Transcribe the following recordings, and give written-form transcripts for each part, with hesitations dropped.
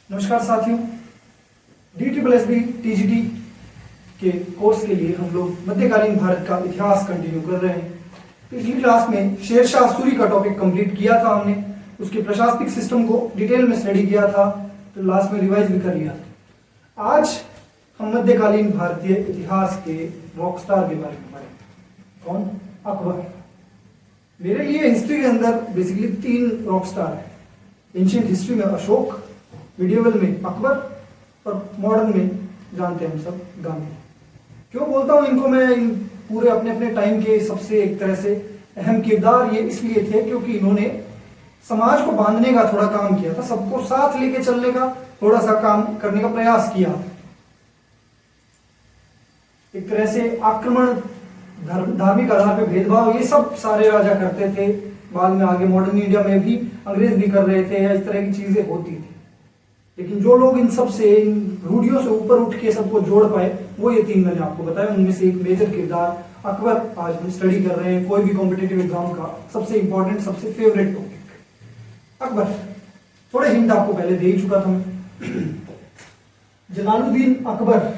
नमस्कार साथियों, DSSB TGT के कोर्स के लिए हम लोग मध्यकालीन भारत का इतिहास कंटिन्यू कर रहे हैं। पिछली क्लास में शेरशाह सूरी का टॉपिक कंप्लीट किया था हमने, उसके प्रशासनिक सिस्टम को डिटेल में स्टडी किया था, तो लास्ट में रिवाइज भी कर लिया था। आज हम मध्यकालीन भारतीय इतिहास के रॉकस्टार के बारे में पढ़ेंगे। कौन? अकबर। मेरे लिए हिस्ट्री के अंदर बेसिकली 3 रॉकस्टार है। एंशिएंट हिस्ट्री में अशोक, मिडिएवल में अकबर और मॉडर्न में जानते हैं हम सब गांधी। क्यों बोलता हूं इनको मैं? इन पूरे अपने अपने टाइम के सबसे एक तरह से अहम किरदार ये इसलिए थे क्योंकि इन्होंने समाज को बांधने का थोड़ा काम किया था, सबको साथ लेके चलने का थोड़ा सा काम करने का प्रयास किया। एक तरह से आक्रमण, धार्मिक आधार पे भेदभाव, ये सब सारे राजा करते थे। बाद में आगे मॉडर्न इंडिया में भी अंग्रेज भी कर रहे थे, इस तरह की चीजें होती थी। लेकिन जो लोग इन सब से, इन रूढ़ियों से ऊपर उठ के सबको जोड़ पाए, वो ये 3 मैंने आपको बताया। उनमें से एक मेजर किरदार अकबर आज हम स्टडी कर रहे हैं। कोई भी कॉम्पिटिटिव एग्जाम का सबसे इंपॉर्टेंट, सबसे फेवरेट टॉपिक अकबर। थोड़े हिंट आपको पहले दे ही चुका था मैं। जलालुद्दीन अकबर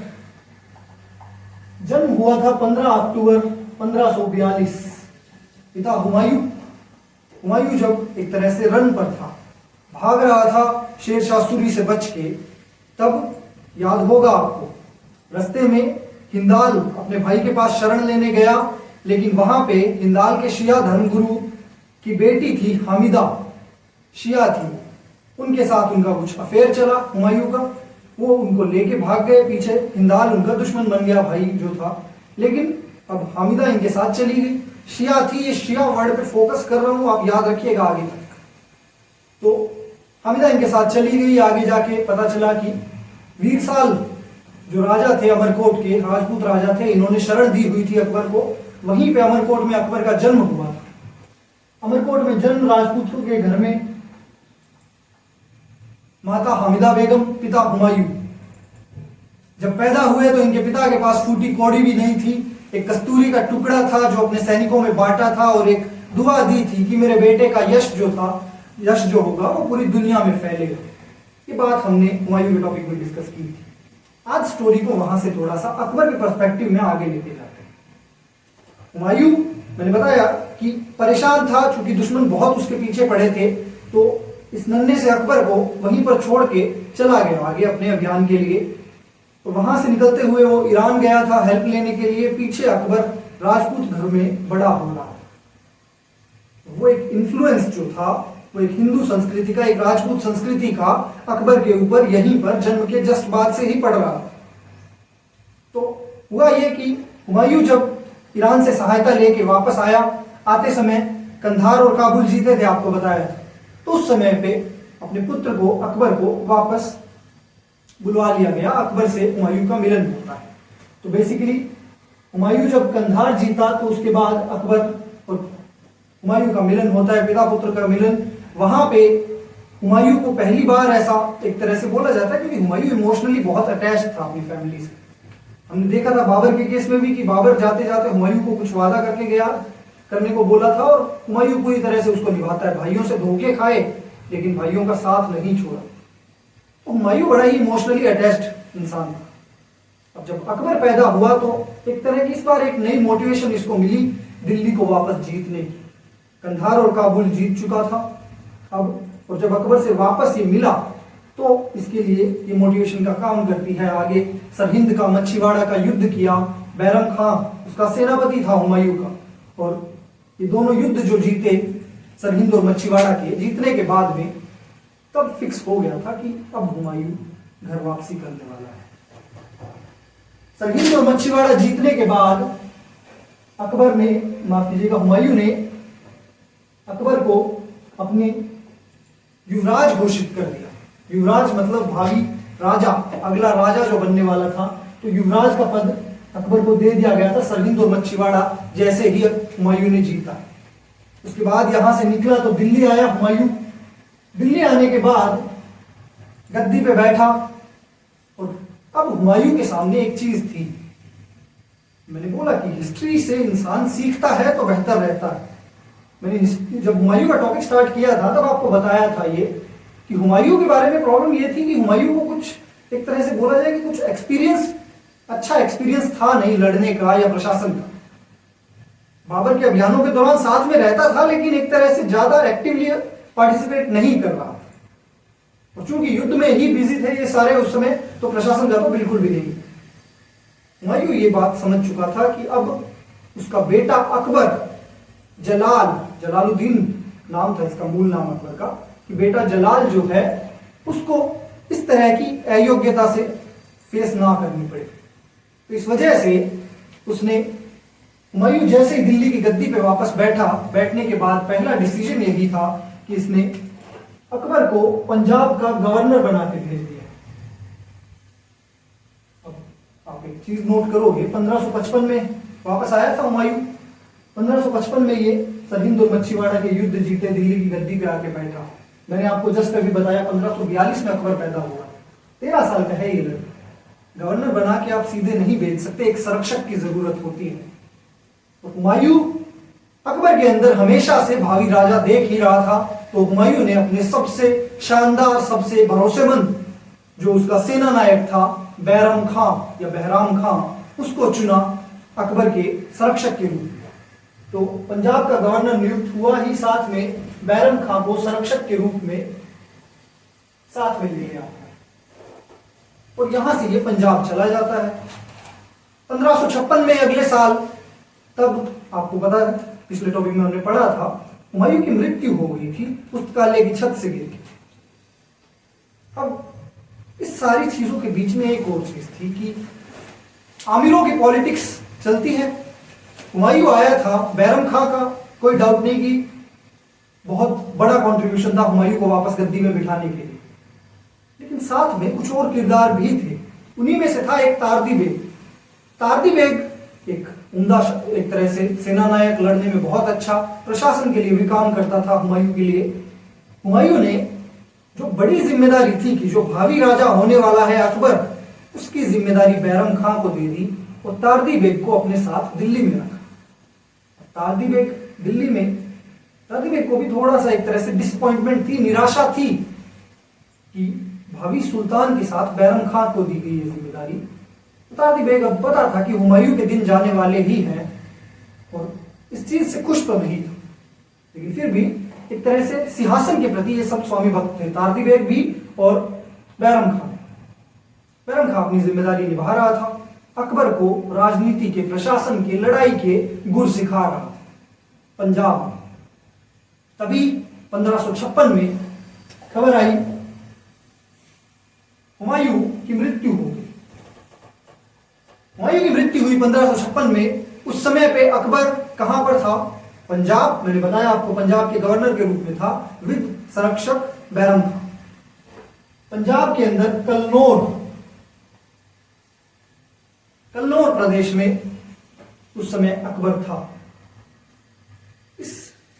जन्म हुआ था 15 अक्टूबर 1542। पिता हुमायूं। हुमायूं जब एक तरह से रन पर था, भाग रहा था शेरशाह सूरी से बच के, तब याद होगा आपको, रास्ते में हिंदाल अपने भाई के पास शरण लेने गया, लेकिन वहां पे हिंदाल के शिया धर्मगुरु की बेटी थी हामिदा, शिया थी, उनके साथ उनका कुछ अफेयर चला हुमायूं का। वो उनको लेके भाग गए पीछे। हिंदाल उनका दुश्मन बन गया, भाई जो था। लेकिन अब हामिदा इनके साथ चली गई। शिया थी, ये शिया वर्ड पे फोकस कर रहा हूं, आप याद रखिएगा आगे तक। तो हामिदा इनके साथ चली गई। आगे जाके पता चला कि वीरसाल जो राजा थे अमरकोट के, राजपूत राजा थे, इन्होंने शरण दी हुई थी अकबर को। वहीं पे अमरकोट में अकबर का जन्म हुआ था। अमरकोट में जन्म राजपूतों के घर में, माता हामिदा बेगम, पिता हुमायूं। जब पैदा हुए तो इनके पिता के पास फूटी कौड़ी भी नहीं थी। एक कस्तूरी का टुकड़ा था जो अपने सैनिकों में बांटा था, और एक दुआ दी थी कि मेरे बेटे का यश जो होगा वो पूरी दुनिया में फैलेगा। ये बात हमने हुमायूं के टॉपिक में डिस्कस की थी। आज स्टोरी को वहां से थोड़ा सा अकबर के पर्सपेक्टिव में आगे लेके जाते हैं। हुमायूं, मैंने बताया कि परेशान था, चूंकि दुश्मन बहुत उसके पीछे पड़े थे, तो इस नन्हे से अकबर को वहीं पर छोड़ के चला गया आगे अपने अभियान के लिए। तो वहां से निकलते हुए वो ईरान गया था हेल्प लेने के लिए। पीछे अकबर राजपूत घर में बड़ा हो रहा। वो एक इन्फ्लुएंस जो था, वो एक हिंदू संस्कृति का, एक राजपूत संस्कृति का अकबर के ऊपर यहीं पर जन्म के जस्ट बाद से ही पड़ रहा। तो हुआ ये कि हुमायूं जब ईरान से सहायता लेके वापस आया, आते समय कंधार और काबुल जीते थे, आपको बताया था। तो उस समय पे अपने पुत्र को, अकबर को, वापस बुलवा लिया गया। अकबर से हुमायूं का मिलन होता है। तो बेसिकली हुमायूं जब कंधार जीता तो उसके बाद अकबर और हुमायूं का मिलन होता है, पिता पुत्र का मिलन। वहां पे हुमायूं को पहली बार ऐसा एक तरह से बोला जाता है, क्योंकि हुमायूं इमोशनली बहुत अटैच था अपनी फैमिली से। हमने देखा था बाबर के केस में भी कि बाबर जाते जाते हुमायूं को कुछ वादा करके गया, करने को बोला था, और हुमायूं पूरी तरह से उसको निभाता है। भाइयों से धोखे खाए लेकिन भाइयों का साथ नहीं छोड़ा। तो हुमायूं बड़ा ही इमोशनली अटैच्ड इंसान था। अब जब अकबर पैदा हुआ तो एक तरह की इस बार एक नई मोटिवेशन इसको मिली दिल्ली को वापस जीतने की। कंधार और काबुल जीत चुका था अब, और जब अकबर से वापस ये मिला तो इसके लिए ये मोटिवेशन का काम करती है। आगे सरहिंद का, मच्छीवाड़ा का युद्ध किया। बैरम खां उसका सेनापति था हुमायूं का, और ये दोनों युद्ध जो जीते, सरहिंद और मच्छीवाड़ा के जीतने के बाद में, तब फिक्स हो गया था कि अब हुमायूं घर वापसी करने वाला है। सरहिंद और मच्छीवाड़ा जीतने के बाद अकबर ने, माफ कीजिएगा, हुमायूं ने अकबर को अपने युवराज घोषित कर दिया। युवराज मतलब भावी राजा, अगला राजा जो बनने वाला था। तो युवराज का पद अकबर को दे दिया गया था सरहिंद और मच्छीवाड़ा जैसे ही हुमायूं ने जीता। उसके बाद यहां से निकला तो दिल्ली आया हुमायूं। दिल्ली आने के बाद गद्दी पे बैठा, और अब हुमायूं के सामने एक चीज थी। मैंने बोला कि हिस्ट्री से इंसान सीखता है तो बेहतर रहता है। मैंने जब हुमायूं का टॉपिक स्टार्ट किया था तब आपको बताया था ये कि हुमायूं के बारे में प्रॉब्लम ये थी कि हुमायूं को कुछ एक तरह से बोला जाए कि कुछ अच्छा एक्सपीरियंस था नहीं लड़ने का या प्रशासन का। बाबर के अभियानों के दौरान साथ में रहता था, लेकिन एक तरह से ज्यादा एक्टिवली पार्टिसिपेट नहीं कर रहा था। और चूंकि युद्ध में ही बिजी थे ये सारे उस समय, तो प्रशासन का तो बिल्कुल भी नहीं। हुमायूं ये बात समझ चुका था कि अब उसका बेटा अकबर, जलालुद्दीन नाम था इसका, मूल नाम अकबर का, कि बेटा जलाल जो है उसको इस तरह की अयोग्यता से फेस ना करनी पड़े। तो इस वजह से उसने, हुमायूं जैसे ही दिल्ली की गद्दी पे वापस बैठने के बाद पहला डिसीजन यही था कि इसने अकबर को पंजाब का गवर्नर बना के भेज दिया। अब आप एक चीज नोट करोगे, 1555 में वापस आया था हुमायूं। 1555 में ये सरहिंद और मच्छीवाड़ा के युद्ध जीते, दिल्ली की गद्दी पे आके बैठा। मैंने आपको जस्ट अभी बताया 1542 में अकबर पैदा हुआ, 13 साल का है ये लड़का। गवर्नर बना के आप सीधे नहीं भेज सकते, एक संरक्षक की जरूरत होती है। तो हुमायूं अकबर के अंदर हमेशा से भावी राजा देख ही रहा था, तो हुमायूं ने अपने सबसे शानदार, सबसे भरोसेमंद जो उसका सेना नायक था बैरम खां या बहराम खां, उसको चुना अकबर के संरक्षक के रूप में। तो पंजाब का गवर्नर नियुक्त हुआ ही, साथ में बैरम खां को संरक्षक के रूप में साथ में ले गया और यहां से ये पंजाब चला जाता है। 1556 में अगले साल, तब आपको पता है पिछले टॉपिक में हमने पढ़ा था, हुमायूं की मृत्यु हो गई थी, पुस्तकालय की छत से गिर के। अब इस सारी चीजों के बीच में एक और चीज थी कि आमिरों की पॉलिटिक्स चलती है। हुमायूं आया था, बैरम खां का कोई डाउट नहीं कि बहुत बड़ा कंट्रीब्यूशन था हुमायूं को वापस गद्दी में बिठाने के लिए, लेकिन साथ में कुछ और किरदार भी थे। उन्हीं में से था एक तारदी बेग। तारदी बेग एक उम्दा, एक तरह से सेना नायक, लड़ने में बहुत अच्छा, प्रशासन के लिए भी काम करता था हुमायूं के लिए। हुमायूं ने जो बड़ी जिम्मेदारी थी कि जो भावी राजा होने वाला है अकबर, उसकी जिम्मेदारी बैरम खां को दे दी और तारदी बेग को अपने साथ दिल्ली में रखा। तारदी बेग दिल्ली में, तारदी बेग को भी थोड़ा सा एक तरह से डिसअपॉइंटमेंट थी, निराशा थी कि भावी सुल्तान के साथ बैरम खां को दी गई ये जिम्मेदारी। तारदी बेग अब पता था कि हुमायूं के दिन जाने वाले ही हैं और इस चीज से खुश तो नहीं था, लेकिन फिर भी एक तरह से सिंहासन के प्रति ये सब स्वामी भक्त थे, तारदी बेग भी और बैरम खां। बैरम खां अपनी जिम्मेदारी निभा रहा था, अकबर को राजनीति के, प्रशासन के, लड़ाई के गुर सिखा रहा था पंजाब में। तभी 1556 में खबर आई हुमायूं की मृत्यु हो गई। हुमायूं की मृत्यु हुई 1556 में। उस समय पे अकबर कहां पर था? पंजाब, मैंने बताया आपको, पंजाब के गवर्नर के रूप में था विद संरक्षक बैरम खां। पंजाब के अंदर कन्नौर प्रदेश में उस समय अकबर था। इस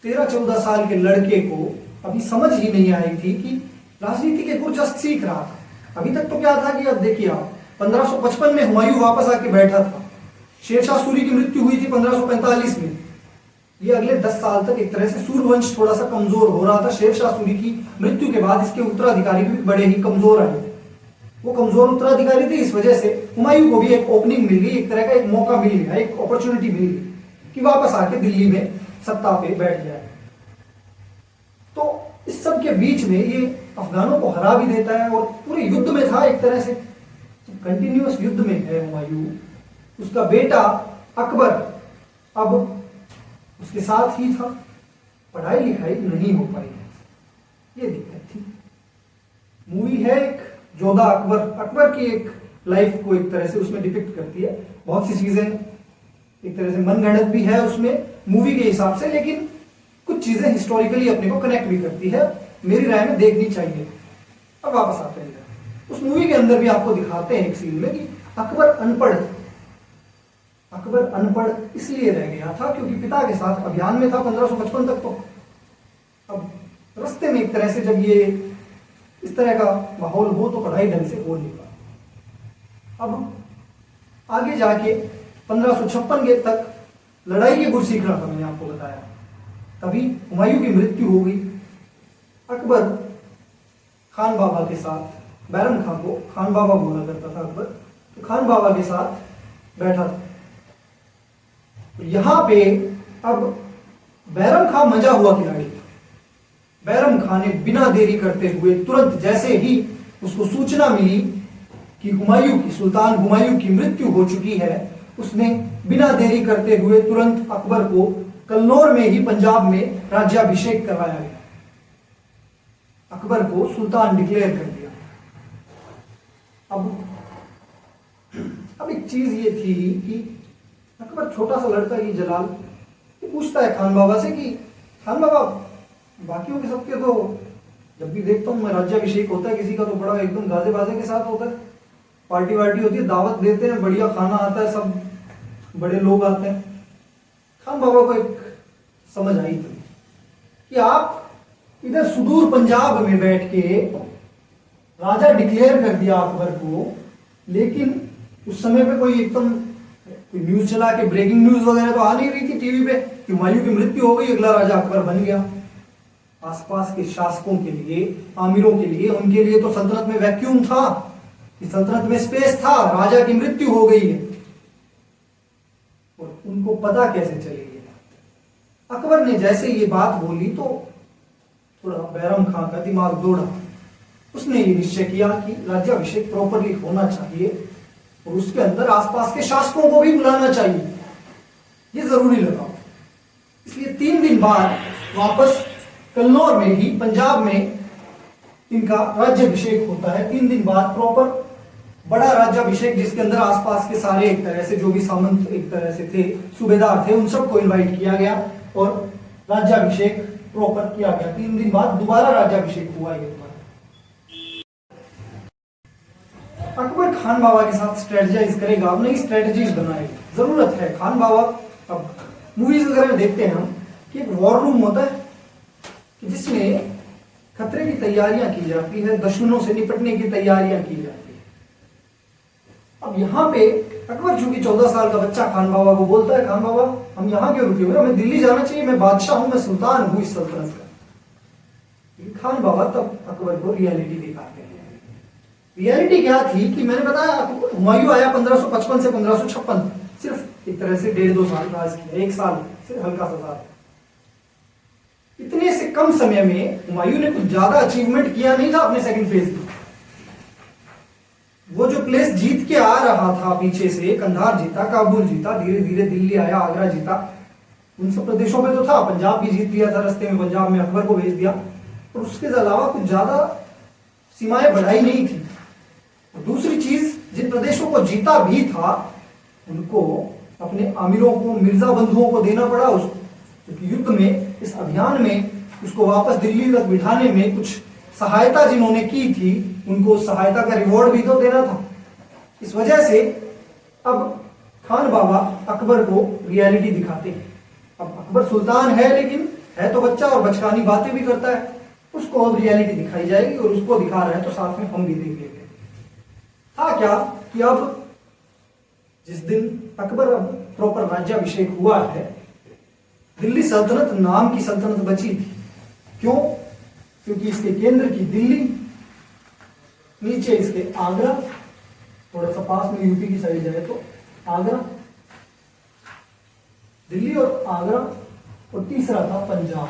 13-14 साल के लड़के को अभी समझ ही नहीं आई थी कि राजनीति के गुर जस्ट सीख रहा था। अभी तक तो क्या था कि अब देखिए आप, 1555 में हुमायूं वापस आके बैठा था, शेरशाह सूरी की मृत्यु हुई थी 1545 में। ये अगले 10 साल तक एक तरह से सूर्यवंश थोड़ा सा कमजोर हो रहा था। शेरशाह सूरी की मृत्यु के बाद इसके उत्तराधिकारी भी बड़े ही कमजोर आए थे। वो कमजोर उत्तराधिकारी थे, इस वजह से हुमायूं को भी एक ओपनिंग मिल गई, एक तरह का एक मौका मिल गया, एक अपॉर्चुनिटी मिल गई कि वापस आके दिल्ली में सत्ता पे बैठ जाए। तो इस सब के बीच में ये अफगानों को हरा भी देता है और पूरे युद्ध में था, एक तरह से कंटिन्यूअस युद्ध में है हुमायूं। उसका बेटा अकबर अब उसके साथ ही था, पढ़ाई लिखाई नहीं हो पाई, ये दिक्कत थी। मूवी है एक जोधा अकबर, अकबर की एक लाइफ को एक तरह से उसमें डिपिक्ट करती है। बहुत सी चीजें एक तरह से मनगढ़ंत भी है उसमें मूवी के हिसाब से, लेकिन कुछ चीजें हिस्टोरिकली अपने को कनेक्ट भी करती है। मेरी राय में देखनी चाहिए। अब वापस आते हैं, उस मूवी के अंदर भी आपको दिखाते हैं एक सीन में कि अकबर अनपढ़ था। अकबर अनपढ़ इसलिए रह गया था क्योंकि पिता के साथ अभियान में था 1555 तक। तो अब रास्ते में एक तरह से जब ये इस तरह का माहौल हो तो पढ़ाई ढंग से हो नहीं पाती। अब आगे जाके 1556 के तक लड़ाई के गुर सीख रहा था, मैंने आपको बताया। तभी हुमायूं की मृत्यु हो गई। अकबर खान बाबा के साथ, बैरम खां को खान बाबा बोला करता था अकबर, तो खान बाबा के साथ बैठा था। यहां पे अब बैरम खां मंजा हुआ खिलाड़ी था। बैरम खां ने बिना देरी करते हुए तुरंत जैसे ही उसको सूचना मिली कि हुमायूं की, सुल्तान हुमायूं की मृत्यु हो चुकी है, उसने बिना देरी करते हुए तुरंत अकबर को कन्नौर में ही पंजाब में राज्याभिषेक करवाया गया। अकबर को सुल्तान डिक्लेयर कर दिया। अब एक चीज ये थी कि अकबर छोटा सा लड़का ही जलाल पूछता है खान बाबा से कि खान बाबा, बाकियों के सबके तो जब भी देखता हूँ मैं राज्याभिषेक होता है किसी का तो बड़ा एकदम गाजे बाजे के साथ होता है, पार्टी वार्टी होती है, दावत देते हैं, बढ़िया खाना आता है, सब बड़े लोग आते हैं। खान बाबा को एक समझ आई थी कि आप इधर सुदूर पंजाब में बैठ के राजा डिक्लेयर कर दिया अकबर को, लेकिन उस समय पे कोई एकदम कोई न्यूज चला के ब्रेकिंग न्यूज वगैरह तो आ नहीं रही थी टीवी पे कि हुमायूं की मृत्यु हो गई, अगला राजा अकबर बन गया। आसपास के शासकों के लिए, आमिरों के लिए, उनके लिए तो सल्तनत में वैक्यूम था, कि सल्तनत में स्पेस था, राजा की मृत्यु हो गई है, और उनको पता कैसे चलेगी। अकबर ने जैसे ये बात बोली तो थोड़ा बैरम खां का दिमाग दौड़ा। उसने ये निश्चय किया कि राज्याभिषेक प्रॉपरली होना चाहिए और उसके अंदर आसपास के शासकों को भी बुलाना चाहिए, ये जरूरी लगा। इसलिए 3 दिन बाद वापस कन्नौर में ही पंजाब में इनका राज्याभिषेक होता है। 3 दिन बाद प्रॉपर बड़ा राज्याभिषेक, जिसके अंदर आसपास के सारे एक तरह से जो भी सामंत एक तरह से थे, सूबेदार थे, उन सबको इनवाइट किया गया और राज्याभिषेक प्रॉपर किया गया। 3 दिन बाद दोबारा राज्याभिषेक हुआ। ये अकबर खान बाबा के साथ स्ट्रेटजाइज करेगा, अब नई स्ट्रेटजीज बनाएगा, जरूरत है। खान बाबा, अब मूवीज वगैरह में देखते हैं हम कि एक वॉर रूम होता है जिसमें खतरे की तैयारियां की जाती है, दुश्मनों से निपटने की तैयारियां की जाती है। अब यहाँ पे अकबर चूंकि 14 साल का बच्चा खान बाबा को बोलता है, खान बाबा हम यहाँ क्यों रुके हुए, हमें दिल्ली जाना चाहिए, मैं बादशाह हूं, मैं सुल्तान हूं इस सल्तनत का। खान बाबा तब अकबर को रियलिटी दिखाते हैं। रियलिटी क्या थी कि मैंने बताया हुमायूं आया 1555 से 1556, सिर्फ एक तरह से 1.5-2 साल राज किया, 1 साल से हल्का सा साल। इतने से कम समय में हुमायूं ने कुछ ज्यादा अचीवमेंट किया नहीं था अपने सेकंड फेज में। वो जो प्लेस जीत के आ रहा था पीछे से, कंधार जीता, काबुल जीता, धीरे धीरे दिल्ली आया, आगरा जीता, उन सब प्रदेशों में तो था, पंजाब भी जीत लिया था रास्ते में, पंजाब में अकबर को भेज दिया, और उसके अलावा कुछ ज्यादा सीमाएं बढ़ाई नहीं थी। दूसरी चीज, जिन प्रदेशों को जीता भी था उनको अपने आमिरों को, मिर्जा बंधुओं को देना पड़ा। उस युद्ध में, इस अभियान में उसको वापस दिल्ली तक बिठाने में कुछ सहायता जिन्होंने की थी उनको सहायता का रिवॉर्ड भी तो देना था। इस वजह से अब खान बाबा अकबर को रियलिटी दिखाते हैं। अब अकबर सुल्तान है लेकिन है तो बच्चा और बचकानी बातें भी करता है, उसको अब रियलिटी दिखाई जाएगी और उसको दिखा रहे हैं तो साथ में हम भी देख लेंगे। था क्या कि अब जिस दिन अकबर अब प्रॉपर राज्याभिषेक हुआ है, दिल्ली सल्तनत नाम की सल्तनत बची थी। क्यों? क्योंकि इसके केंद्र की दिल्ली, नीचे इसके आगरा, थोड़ा सा पास में यूपी की साइड जाए तो आगरा, दिल्ली और आगरा, और तीसरा था पंजाब।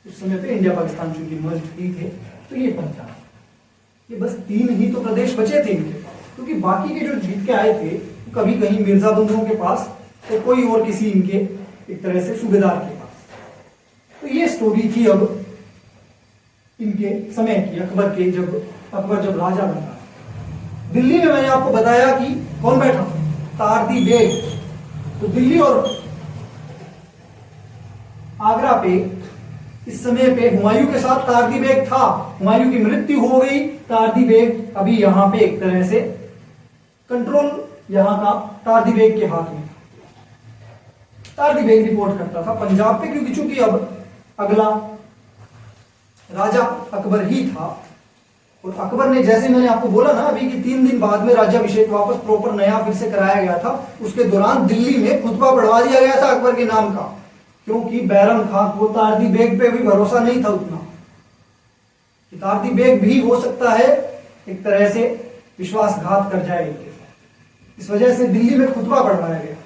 उस समय पे इंडिया पाकिस्तान चूंकि मर्ज ही थे तो ये पंजाब, ये बस 3 ही तो प्रदेश बचे थे इनके पास, क्योंकि बाकी के जो जीत के आए थे कभी कहीं मिर्जा बंधुओं के पास तो कोई और किसी इनके एक तरह से सूबेदार के पास। तो ये स्टोरी थी अब इनके समय की, अकबर के, अकबर जब राजा बना। दिल्ली में मैंने आपको बताया कि कौन बैठा, तारदी बेग। तो दिल्ली और आगरा पे इस समय पे हुमायूं के साथ तारदी बेग था। हुमायूं की मृत्यु हो गई, तारदी बेग अभी यहां पे एक तरह से कंट्रोल यहां का तारदी बेग के हाथ में। तारदी बेग रिपोर्ट करता था पंजाब पे, क्योंकि चूंकि अब अगला राजा अकबर ही था। और अकबर ने, जैसे मैंने आपको बोला ना अभी कि 3 दिन बाद में राज्याभिषेक वापस प्रॉपर नया फिर से कराया गया था, उसके दौरान दिल्ली में खुतबा पढ़वा दिया गया था अकबर के नाम का क्योंकि बैरम खां को तारदी बेग पे भी भरोसा नहीं था उतना कि तारदी बेग भी हो सकता है एक तरह से विश्वासघात कर जाए इनके साथ। इस वजह से दिल्ली में खुतबा पढ़वाया गया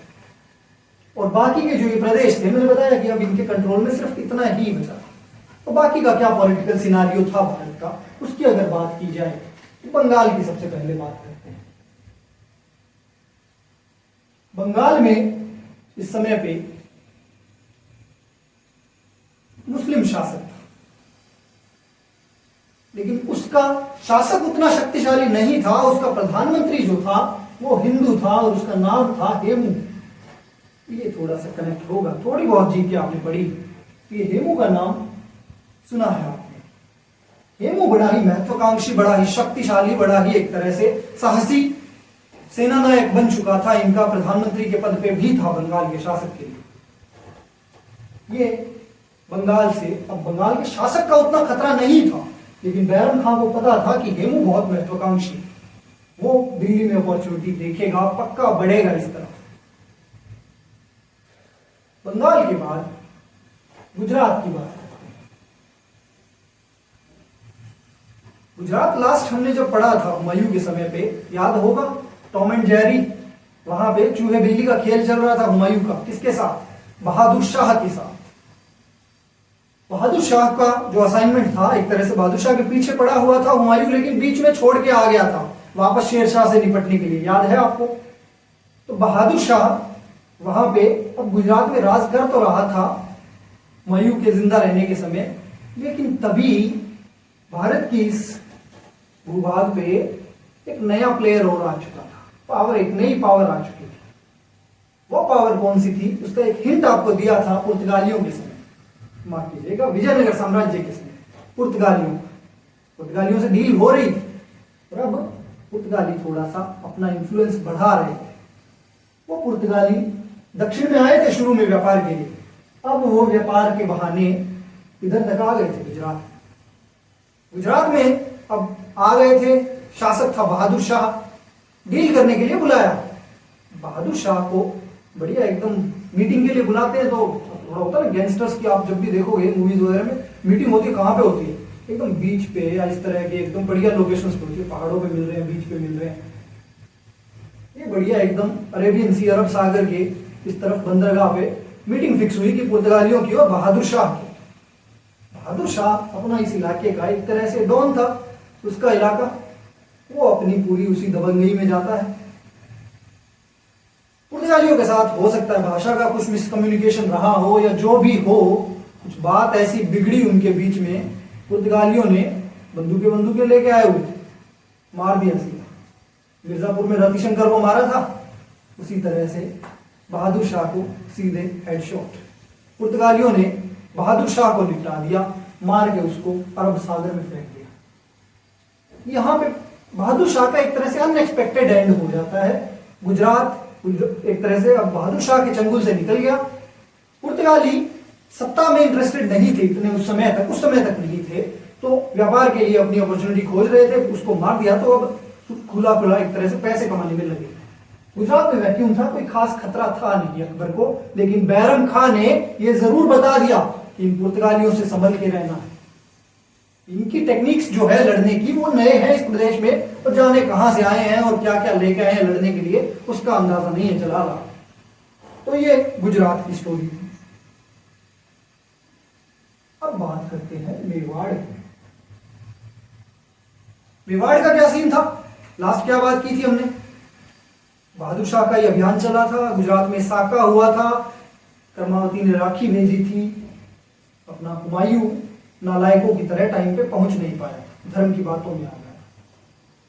और बाकी के जो ये प्रदेश थे, मैंने बताया कि अब इनके कंट्रोल में सिर्फ इतना ही बचा था। तो बाकी का क्या पॉलिटिकल सिनारियो था भारत का, उसकी अगर बात की जाए तो बंगाल की सबसे पहले बात करते हैं। बंगाल में इस समय पे मुस्लिम शासक था, लेकिन उसका शासक उतना शक्तिशाली नहीं था। उसका प्रधानमंत्री जो था वो हिंदू था और उसका नाम था हेमू। ये थोड़ा सा कनेक्ट होगा, थोड़ी बहुत जीके आपने पढ़ी, ये हेमू का नाम सुना है आपने। हेमू बड़ा ही महत्वाकांक्षी, बड़ा ही शक्तिशाली, बड़ा ही एक तरह से साहसी सेना नायक बन चुका था। इनका प्रधानमंत्री के पद पे भी था बंगाल के शासक के लिए। ये बंगाल से, अब बंगाल के शासक का उतना खतरा नहीं था, लेकिन बैरम खां को पता था कि हेमू बहुत महत्वाकांक्षी, वो दिल्ली में अपॉर्चुनिटी देखेगा, पक्का बढ़ेगा इस तरफ। बंगाल के बाद गुजरात की बात करते हैं। गुजरात लास्ट हमने जब पढ़ा था हुमायूं के समय पे, याद होगा, टॉम एंड जेरी, वहां पे चूहे बिल्ली का खेल चल रहा था हुमायूं का, किसके साथ? बहादुर शाह के साथ। बहादुर शाह का जो असाइनमेंट था, एक तरह से बहादुर शाह के पीछे पड़ा हुआ था हुमायूं, लेकिन बीच में छोड़ के आ गया था वापस शेर शाह से निपटने के लिए, याद है आपको? तो बहादुर शाह वहां पे अब गुजरात में राज कर तो रहा था हुमायूं के जिंदा रहने के समय, लेकिन तभी भारत की इस भूभाग पे एक नया प्लेयर और आ चुका था, पावर, एक नई पावर आ चुकी थी। वो पावर कौन सी थी? उसका एक हिंट आपको दिया था पुर्तगालियों के समय, माफ कीजिएगा, विजयनगर साम्राज्य के समय। पुर्तगालियों से डील हो रही थी और अब पुर्तगाली थोड़ा सा अपना इन्फ्लुएंस बढ़ा रहे थे। वो पुर्तगाली दक्षिण में आए थे शुरू में व्यापार के लिए, अब वो व्यापार के बहाने इधर तक आ गए थे गुजरात। गुजरात में अब आ गए थे, शासक था बहादुर शाह, डील करने के लिए बुलाया। बहादुर शाह को बढ़िया एकदम मीटिंग के लिए बुलाते हैं, तो थोड़ा होता है ना गैंगस्टर्स की, आप जब भी देखोगे मूवीज वगैरह में मीटिंग होती है, कहाँ पे होती है? एकदम बीच पे या इस तरह के एकदम बढ़िया लोकेशंस पे होती है, पहाड़ों पे मिल रहे हैं, बीच पे मिल रहे हैं, ये बढ़िया एकदम अरेबियन सी, अरब सागर के इस तरफ बंदरगाह पे मीटिंग फिक्स हुई कि पुर्तगालियों की और बहादुर शाह की। बहादुर शाह अपना इस इलाके का एक तरह से डॉन था, उसका इलाका, वो अपनी पूरी उसी दबंगई में जाता है। पुर्तगालियों के साथ हो सकता है भाषा का कुछ मिसकम्युनिकेशन रहा हो या जो भी हो, कुछ बात ऐसी बिगड़ी उनके बीच में, पुर्तगालियों ने बंदूकें लेके आए हुए थे, मार दिया सीधा। मिर्जापुर में रतिशंकर को मारा था, उसी तरह से बहादुर शाह को सीधे हेडशॉट। पुर्तगालियों ने बहादुर शाह को निपटा दिया, मार के उसको अरब सागर में फेंक दिया। यहाँ पे बहादुर शाह का एक तरह से अनएक्सपेक्टेड एंड हो जाता है। गुजरात एक तरह से अब बहादुर शाह के चंगुल से निकल गया। पुर्तगाली सत्ता में इंटरेस्टेड नहीं थे इतने, उस समय तक नहीं थे, तो व्यापार के लिए अपनी अपॉर्चुनिटी खोज रहे थे, उसको मार दिया तो अब खुला एक तरह से पैसे कमाने में लगे। गुजरात में वैक्यूम था, कोई खास खतरा था नहीं अकबर को, लेकिन बैरम खां ने यह जरूर बता दिया कि इन पुर्तगालियों से संभल के रहना है। इनकी टेक्निक्स जो है लड़ने की, वो नए हैं इस प्रदेश में, और जाने कहां से आए हैं और क्या क्या लेके आए हैं लड़ने के लिए, उसका अंदाजा नहीं है चला रहा। तो ये गुजरात की स्टोरी थी। अब बात करते हैं मेवाड़ की। मेवाड़ का क्या सीन था? लास्ट क्या बात की थी हमने? बहादुर शाह का ये अभियान चला था, गुजरात में साका हुआ था, कर्मावती ने राखी भेजी थी, अपना हुमायूं नालायकों की तरह टाइम पे पहुंच नहीं पाया, धर्म की बातों में आ गया,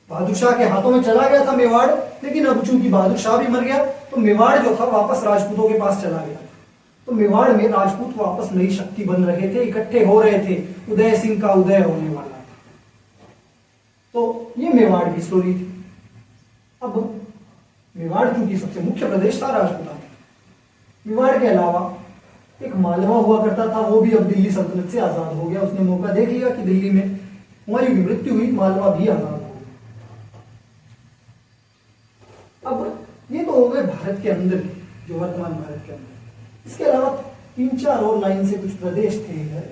बहादुर शाह के हाथों में चला गया था मेवाड़। लेकिन अब चूंकि बहादुर शाह भी मर गया, तो मेवाड़ जो था वापस राजपूतों के पास चला गया। तो मेवाड़ में राजपूत वापस नई शक्ति बन रहे थे, इकट्ठे हो रहे थे, उदय सिंह का उदय होने वाला था। तो ये मेवाड़ की स्टोरी थी। अब मेवाड़ चूंकि सबसे मुख्य प्रदेश था राजपूताना, मेवाड़ के अलावा एक मालवा हुआ करता था, वो भी अब दिल्ली सल्तनत से आजाद हो गया। उसने मौका देख लिया कि दिल्ली में हुमायूं की मृत्यु हुई, मालवा भी आजाद हो गया। अब ये तो हो गए भारत के अंदर, जो वर्तमान भारत के अंदर। इसके अलावा तीन चार और लाइन से कुछ प्रदेश थे इधर।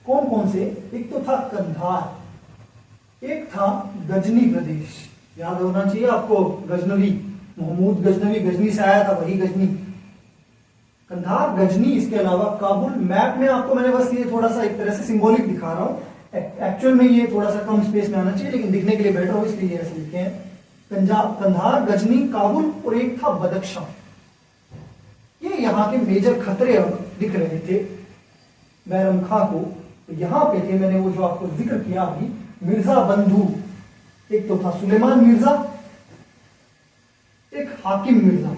कौन कौन से? एक तो था कंधार, एक था गजनी प्रदेश, याद होना चाहिए आपको, गजनवी, महमूद गजनवी, गजनी से आया था, वही गजनी। कंधार, गजनी, इसके अलावा काबुल। मैप में आपको मैंने बस ये थोड़ा सा एक तरह से सिंबॉलिक दिखा रहा हूँ, एक्चुअल में ये थोड़ा सा कम स्पेस में आना चाहिए, लेकिन दिखने के लिए बेटर हो इसलिए ऐसे लिखे हैं। पंजाब, कंधार, गजनी, काबुल और एक था बदख्शां। ये यहाँ के मेजर खतरे अब दिख रहे थे बैरम खां को। तो यहाँ पे थे, मैंने वो जो आपको जिक्र किया अभी, मिर्जा बंधु, एक तो था सुलेमान मिर्जा, एक हाकिम मिर्जा।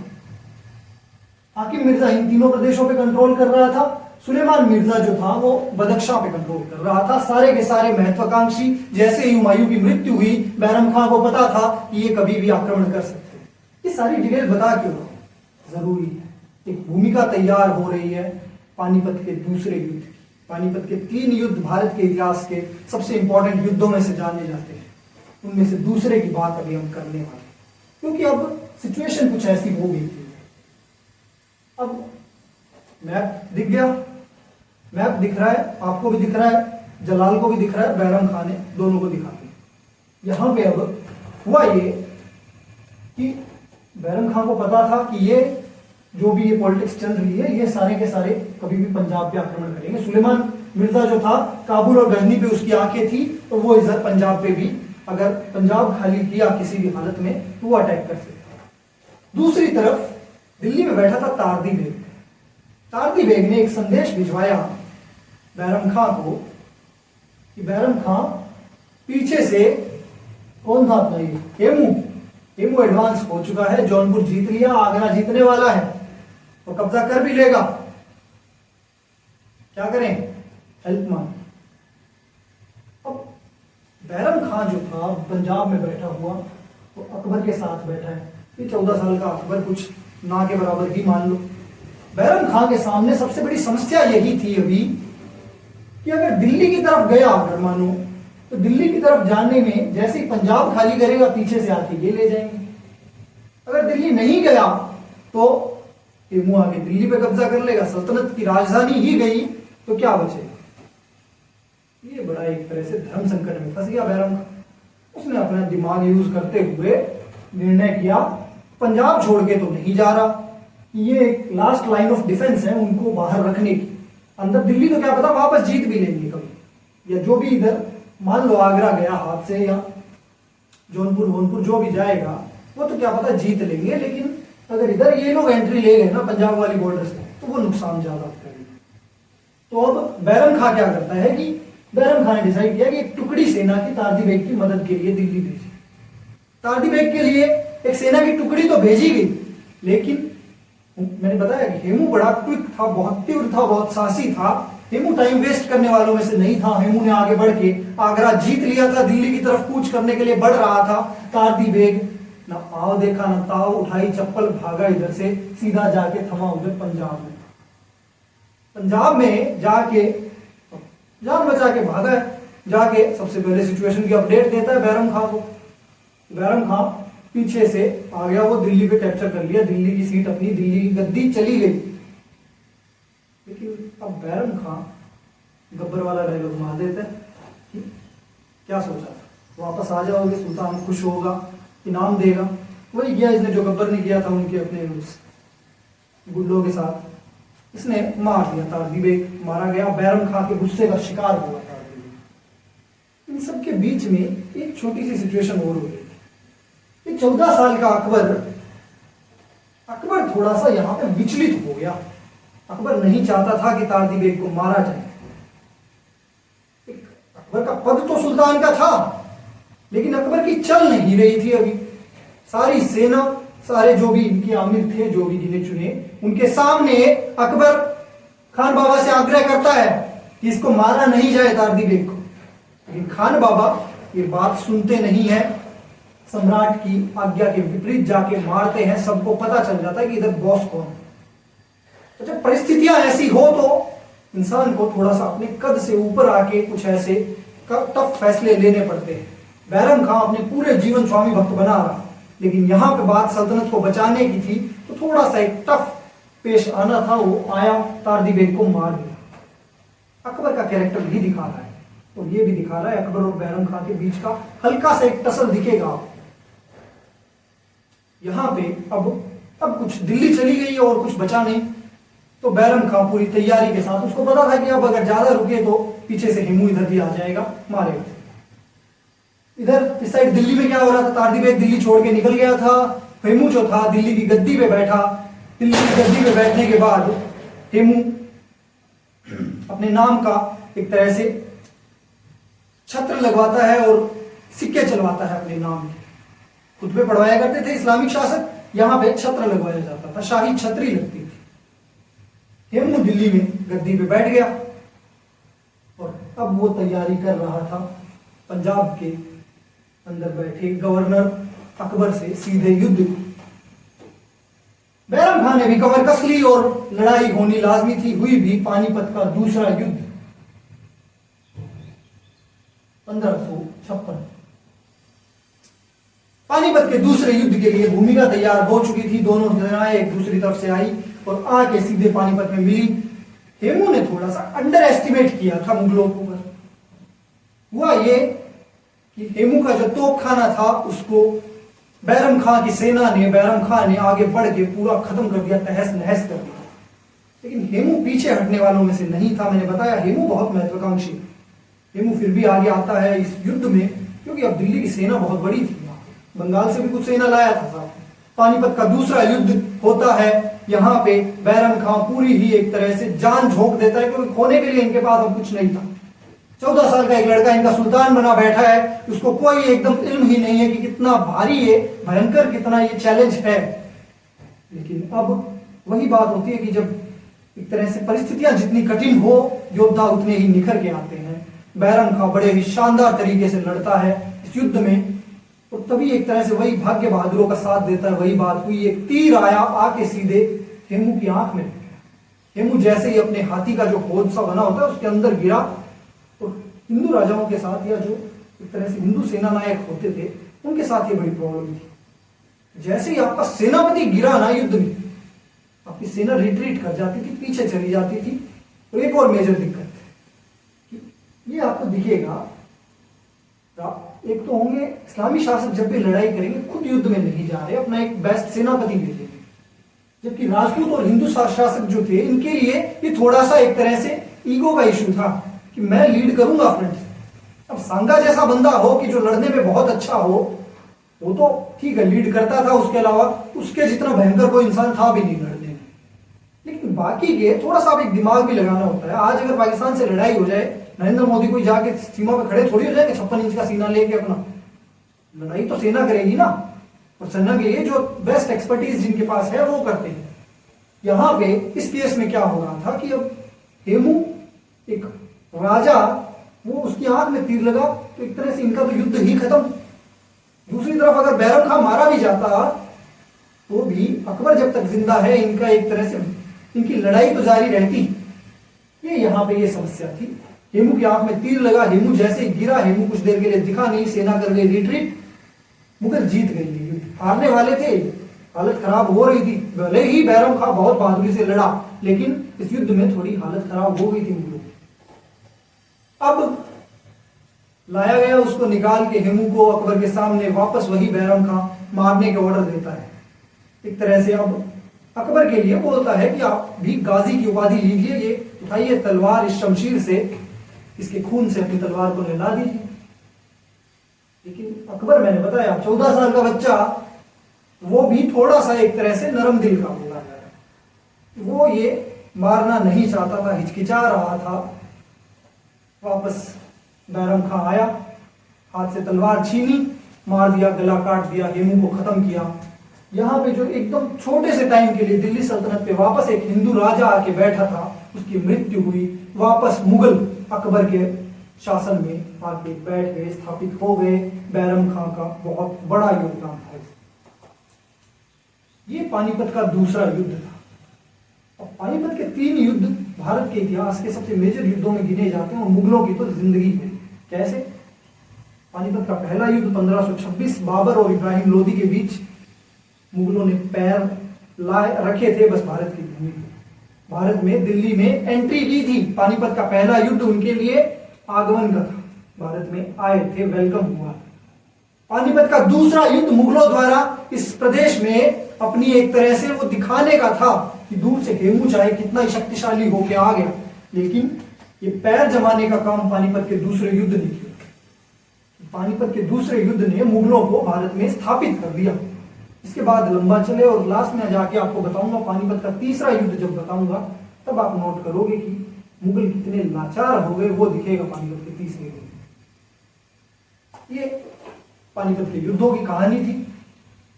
हाकिम मिर्जा इन तीनों प्रदेशों पे कंट्रोल कर रहा था, सुलेमान मिर्जा जो था वो बदख्शां पे कंट्रोल कर रहा था। सारे के सारे महत्वाकांक्षी, जैसे ही हुमायूं की मृत्यु हुई, बैरम खां को पता था कि ये कभी भी आक्रमण कर सकते हैं। ये सारी डिटेल बता क्यों जरूरी है? एक भूमिका तैयार हो रही है पानीपत के दूसरे युद्ध की। पानीपत के 3 युद्ध भारत के इतिहास के सबसे इंपॉर्टेंट युद्धों में से जाने जाते हैं, उनमें से दूसरे की बात अभी हम करने वाले हैं, क्योंकि अब सिचुएशन कुछ ऐसी हो गई थी। अब मैप दिख गया, मैप दिख रहा है, आपको भी दिख रहा है, जलाल को भी दिख रहा है, बैरम खान ने दोनों को दिखा दिया। यहाँ पे अब हुआ ये कि बैरम खान को पता था कि ये जो भी ये पॉलिटिक्स चल रही है, ये सारे के सारे कभी भी पंजाब पे आक्रमण करेंगे। सुलेमान मिर्जा जो था, काबुल और गजनी पे उसकी आंखें थी, तो वो इधर पंजाब पे भी, अगर पंजाब खाली किया किसी भी हालत में, तो वो अटैक कर सकता। दूसरी तरफ दिल्ली में बैठा था तारदी बेग। तारदी बेग ने एक संदेश भिजवाया बैरम खां को कि बैरम खां पीछे से, कौन था अपना ये हेमू एडवांस हो चुका है, जौनपुर जीत लिया, आगरा जीतने वाला है और कब्जा कर भी लेगा, क्या करें, हेल्प मांग। अब बैरम खां जो था पंजाब में बैठा हुआ, तो अकबर के साथ बैठा है। ये 14 साल का अकबर कुछ ना के बराबर ही मान लो। बैरम खां के सामने सबसे बड़ी समस्या यही थी अभी कि अगर दिल्ली की तरफ गया, अगर मानो, तो दिल्ली की तरफ जाने में जैसे ही पंजाब खाली करेगा, पीछे से आके ये ले जाएंगे। अगर दिल्ली नहीं गया तो हेमू आके दिल्ली पे कब्जा कर लेगा, सल्तनत की राजधानी ही गई तो क्या बचेगा। ये बड़ा एक तरह से धर्म संकट में फंस गया बैरम खां। उसने अपना दिमाग यूज करते हुए निर्णय किया, पंजाब छोड़ के तो नहीं जा रहा, ये एक लास्ट लाइन ऑफ डिफेंस है उनको बाहर रखने की। अंदर दिल्ली तो क्या पता वापस जीत भी लेंगे कभी, या जो भी इधर मान लो आगरा गया हाथ से, या जौनपुर वोनपुर जो भी जाएगा, वो तो क्या पता जीत लेंगे, लेकिन अगर इधर ये लोग एंट्री ले गए ना पंजाब वाली बॉर्डर से, तो वो नुकसान ज्यादा करेंगे। तो अब बैरम खां क्या करता है कि बैरम खां ने डिसाइड किया कि एक टुकड़ी सेना की तारदी बेग की मदद के लिए दिल्ली भेजी। तारदी बेग के लिए एक सेना की टुकड़ी तो भेजी गई, लेकिन मैंने बताया कि हेमू बड़ा क्विक था, बहुत तीव्र था, बहुत साहसी था। हेमू टाइम वेस्ट करने वालों में से नहीं था। हेमू ने आगे बढ़ के आगरा जीत लिया था, दिल्ली की तरफ कूच करने के लिए बढ़ रहा था। तारदी बेग ना आओ देखा ना ताओ, उठाई चप्पल, भागा इधर से, सीधा जाके थमा उधर पंजाब में। पंजाब में जाके जान बचा के भागा है, जाके सबसे पहले सिचुएशन की अपडेट देता है बैरम खां को। बैरम खां पीछे से आ गया, वो दिल्ली पे कैप्चर कर लिया, दिल्ली की सीट अपनी, दिल्ली की गद्दी चली गई। लेकिन अब बैरम खां गब्बर वाला डायलॉग मार देता है कि क्या सोचा था, वापस आ जाओगे, सुल्तान खुश होगा, इनाम देगा। वही किया इसने जो गब्बर ने किया था उनके अपने उस गुंडों के साथ, इसने मार दिया। तारदी बेग मारा गया, बैरम खां के गुस्से का शिकार हुआ तारदी बेग। इन सबके बीच में एक छोटी सी सिचुएशन और हो गई। 14 साल का अकबर थोड़ा सा यहां पे विचलित हो गया। अकबर नहीं चाहता था कि तारदी बेग को मारा जाए। अकबर का पद तो सुल्तान का था, लेकिन अकबर की चल नहीं रही थी अभी। सारी सेना, सारे जो भी इनके आमिर थे, जो भी गिने चुने, उनके सामने अकबर खान बाबा से आग्रह करता है कि इसको मारा नहीं जाए तारदी बेग को। लेकिन खान बाबा ये बात सुनते नहीं है, सम्राट की आज्ञा के विपरीत जाके मारते हैं। सबको पता चल जाता है कि इधर बॉस कौन है। तो जब परिस्थितियां ऐसी हो तो इंसान को थोड़ा सा अपने कद से ऊपर आके कुछ ऐसे टफ फैसले लेने पड़ते हैं। बैरम खां अपने पूरे जीवन स्वामी भक्त बना रहा, लेकिन यहां पे बात सल्तनत को बचाने की थी, तो थोड़ा सा एक टफ पेश आना था वो आया, तारदी बेग को मार दिया। अकबर का कैरेक्टर भी दिखा रहा है और ये भी दिखा रहा है अकबर और बैरम खां के बीच का हल्का सा एक टसल दिखेगा। यहां पे अब कुछ दिल्ली चली गई और कुछ बचा नहीं, तो बैरम खां पूरी तैयारी के साथ, उसको पता था कि अब अगर ज्यादा रुके तो पीछे से हेमू इधर भी आ जाएगा, मारेगा। इधर इस साइड दिल्ली में क्या हो रहा था, तारदी बेग दिल्ली छोड़ के निकल गया था, हेमू जो था दिल्ली की गद्दी पे बैठा। दिल्ली की गद्दी पे बैठने के बाद हेमू अपने नाम का एक तरह से छत्र लगवाता है और सिक्के चलवाता है अपने नाम के। खुद पे पढ़वाया करते थे इस्लामिक शासक, यहां पे छत्र लगवाया जाता था, शाही छतरी लगती थी। हेमू दिल्ली में गद्दी पे बैठ गया और अब वो तैयारी कर रहा था पंजाब के अंदर बैठे गवर्नर अकबर से सीधे युद्ध की। बैरम खान ने भी कमर कस ली और लड़ाई होनी लाजमी थी। हुई भी पानीपत का दूसरा युद्ध 1556। पानीपत के दूसरे युद्ध के लिए भूमिका तैयार हो चुकी थी, दोनों सेनाएं एक दूसरी तरफ से आई और आके सीधे पानीपत में मिली। हेमू ने थोड़ा सा अंडर एस्टिमेट किया था मुगलों को। हुआ ये कि हेमू का जो तोपखाना था उसको बैरम खां की सेना ने, बैरम खां ने आगे बढ़ के पूरा खत्म कर दिया, तहस नहस कर दिया। लेकिन हेमू पीछे हटने वालों में से नहीं था। मैंने बताया हेमू बहुत महत्वाकांक्षी। हेमू फिर भी आगे आता है इस युद्ध में, क्योंकि अब दिल्ली की सेना बहुत बड़ी थी, बंगाल से भी कुछ सेना लाया था साथ। पानीपत का दूसरा युद्ध होता है। यहाँ पे बैरम खां पूरी ही एक तरह से जान झोंक देता है, क्योंकि खोने के लिए इनके पास अब कुछ नहीं था। 14 साल का एक लड़का इनका सुल्तान बना बैठा है, उसको कोई एकदम इल्म ही नहीं है कि कितना भारी ये, भयंकर कितना ये चैलेंज है। लेकिन अब वही बात होती है कि जब एक तरह से परिस्थितियां जितनी कठिन हो, योद्धा उतने ही निखर के आते हैं। बैरम खां बड़े ही शानदार तरीके से लड़ता है इस युद्ध में, और तभी एक तरह से वही भाग्य बहादुरों का साथ देता है। वही बात हुई, एक तीर आया आके सीधे हेमू की आंख में। हेमू जैसे ही अपने हाथी का जो होद सा बना होता है उसके अंदर गिरा, और हिंदू राजाओं के साथ या जो एक तरह से हिंदू सेना नायक होते थे उनके साथ ये बड़ी प्रॉब्लम थी। जैसे ही आपका सेनापति गिरा ना युद्ध में, आपकी सेना रिट्रीट कर जाती थी, पीछे चली जाती थी। और एक और मेजर दिक्कत है, ये आपको दिखेगा, एक तो होंगे इस्लामी शासक जब भी लड़ाई करेंगे खुद युद्ध में नहीं जा रहे, अपना एक बेस्ट सेनापति भेजेंगे। जबकि राजपूत और हिंदू शासक जो थे इनके लिए ये थोड़ा सा एक तरह से ईगो का इशू था कि मैं लीड करूंगा फ्रंट। अब सांगा जैसा बंदा हो कि जो लड़ने में बहुत अच्छा हो, वो तो ठीक है लीड करता था, उसके अलावा उसके जितना भयंकर कोई इंसान था भी नहीं लड़ने में। लेकिन बाकी के थोड़ा सा एक दिमाग भी लगाना होता है। आज अगर पाकिस्तान से लड़ाई हो जाए, नरेंद्र मोदी कोई जाके सीमा पे खड़े थोड़ी हो जाएंगे 56 इंच का सीना लेके, अपना लड़ाई तो सेना करेगी ना, और सेना के लिए जो बेस्ट एक्सपर्टीज जिनके पास है वो करते हैं। यहाँ पे इस केस में क्या हो रहा था कि अब हेमू एक राजा, वो उसकी आंख में तीर लगा तो एक तरह से इनका तो युद्ध ही खत्म। दूसरी तरफ अगर बैरम खां मारा भी जाता तो भी अकबर जब तक जिंदा है इनका एक तरह से इनकी लड़ाई तो जारी रहती। ये यहाँ पे ये समस्या थी। हेमू की आंख में तीर लगा, हेमू जैसे गिरा, हेमू कुछ देर के लिए दिखा नहीं, सेना कर गई रिट्रीट, मुगल जीत गई। युद्ध हारने वाले थे, हालत खराब हो रही थी। भले ही बैरम खां बहुत बहादुरी से लड़ा, लेकिन इस युद्ध में थोड़ी हालत खराब हो गई थी मुगलों। अब लाया गया उसको निकाल के हेमू को अकबर के सामने, वापस वही बैरम खां मारने के ऑर्डर देता है। एक तरह से अब अकबर के लिए बोलता है कि आप भी गाजी की उपाधि लीजिए, ये उठाइए तलवार, इस शमशीर से, इसके खून से अपनी तलवार को नहला दीजिए। लेकिन अकबर, मैंने बताया 14 साल का बच्चा, वो भी थोड़ा सा एक तरह से नरम दिल का बोला जा रहा है। वो ये मारना नहीं चाहता था, हिचकिचा रहा था। वापस बैरम खां आया, हाथ से तलवार छीनी, मार दिया, गला काट दिया, हेमू को खत्म किया। यहाँ पे जो एकदम छोटे से टाइम के लिए दिल्ली सल्तनत पे वापस एक हिंदू राजा आके बैठा था, उसकी मृत्यु हुई। वापस मुगल अकबर के शासन में आके बैठ गए, स्थापित हो गए। बैरम खां का बहुत बड़ा योगदान था। ये पानीपत का दूसरा युद्ध था। अब पानीपत के 3 युद्ध भारत के इतिहास के सबसे मेजर युद्धों में गिने जाते हैं और मुगलों की तो जिंदगी है। कैसे? पानीपत का पहला युद्ध 1526 बाबर और इब्राहिम लोदी के बीच मुगलों ने पैर लाए रखे थे बस भारत की भूमि पे। भारत में दिल्ली में एंट्री की थी। पानीपत का पहला युद्ध उनके लिए आगमन का था, भारत में आए थे, वेलकम हुआ। पानीपत का दूसरा युद्ध मुगलों द्वारा इस प्रदेश में अपनी एक तरह से वो दिखाने का था कि दूर से हेमू चाहे कितना ही शक्तिशाली होके आ गया, लेकिन ये पैर जमाने का काम पानीपत के दूसरे युद्ध ने किया। पानीपत के दूसरे युद्ध ने मुगलों को भारत में स्थापित कर दिया। इसके बाद लंबा चले और लास्ट में जाके आपको बताऊंगा पानीपत का तीसरा युद्ध जब बताऊंगा तब आप नोट करोगे कि मुगल कितने लाचार हो गए, वो दिखेगा पानीपत के तीसरे युद्ध। ये पानीपत के युद्धों की कहानी थी।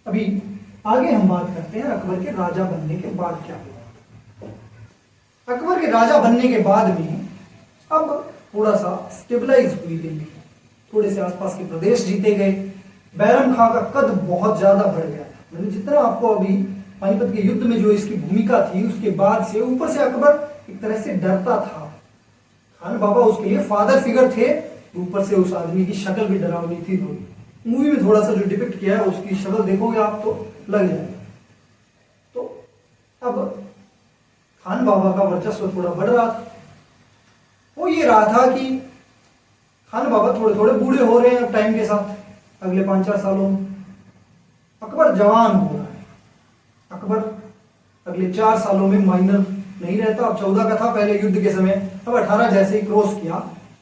अभी आगे हम बात करते हैं अकबर के राजा बनने के बाद क्या हुआ। अकबर के राजा बनने के बाद में अब थोड़ा सा स्टेबलाइज हुई दिल्ली, थोड़े से आसपास के प्रदेश जीते गए। बैरम खां का कद बहुत ज्यादा बढ़ गया। मैंने जितना आपको अभी पानीपत के युद्ध में जो इसकी भूमिका थी उसके बाद से ऊपर से अकबर एक तरह से डरता था। खान बाबा उसके लिए फादर फिगर थे, ऊपर से उस आदमी की शक्ल भी डरावनी थी। थोड़ी मूवी में थोड़ा सा जो डिपिक्ट किया है उसकी शक्ल देखोगे आप तो लग जाएगा। तो अब खान बाबा का वर्चस्व थोड़ा बढ़ रहा था। वो ये रहा था कि खान बाबा थोड़े थोड़े बूढ़े हो रहे हैं टाइम के साथ, अगले 5-4 सालों में। अकबर जवान हो रहा है। अकबर अगले 4 सालों में माइनर नहीं रहता। अब 14 का था पहले युद्ध के समय, अब 18 जैसे ही क्रॉस किया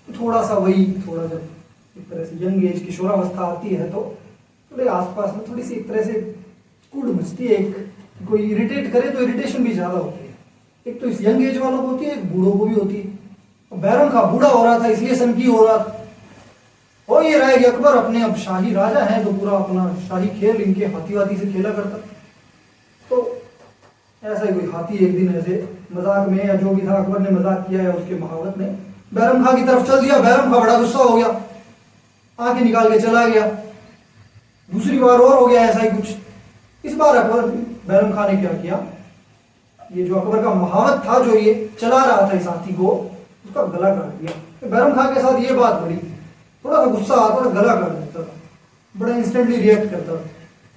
तो थोड़ा सा वही थोड़ा जब एक तरह से यंग एज किशोरावस्था आती है तो थोड़े आसपास में थोड़ी सी एक तरह से कुड़ मचती है। एक कोई इरिटेट करे तो इरिटेशन भी ज्यादा होती है। एक तो इस यंग एज वालों को होती है, एक बूढ़ों को भी होती है। बैरम खां बूढ़ा हो रहा था इसलिए सनकी हो रहा था। और ये रहा कि अकबर अपने अब शाही राजा है तो पूरा अपना शाही खेल इनके हाथी वाथी से खेला करता। तो ऐसा ही कोई हाथी एक दिन ऐसे मजाक में या जो भी था अकबर ने मजाक किया है उसके महावत में बैरम खां की तरफ चल दिया। बैरम खां बड़ा गुस्सा हो गया, आंखें निकाल के चला गया। दूसरी बार और हो गया ऐसा ही कुछ। इस बार अकबर बैरम खां ने क्या किया, ये जो अकबर का महावत था जो ये चला रहा था इस हाथी को, उसका गला काट दिया। बैरम खां के साथ ये बात बड़ी थी, थोड़ा सा गुस्सा आता था गला काट देता था, बड़ा इंस्टेंटली रिएक्ट करता था।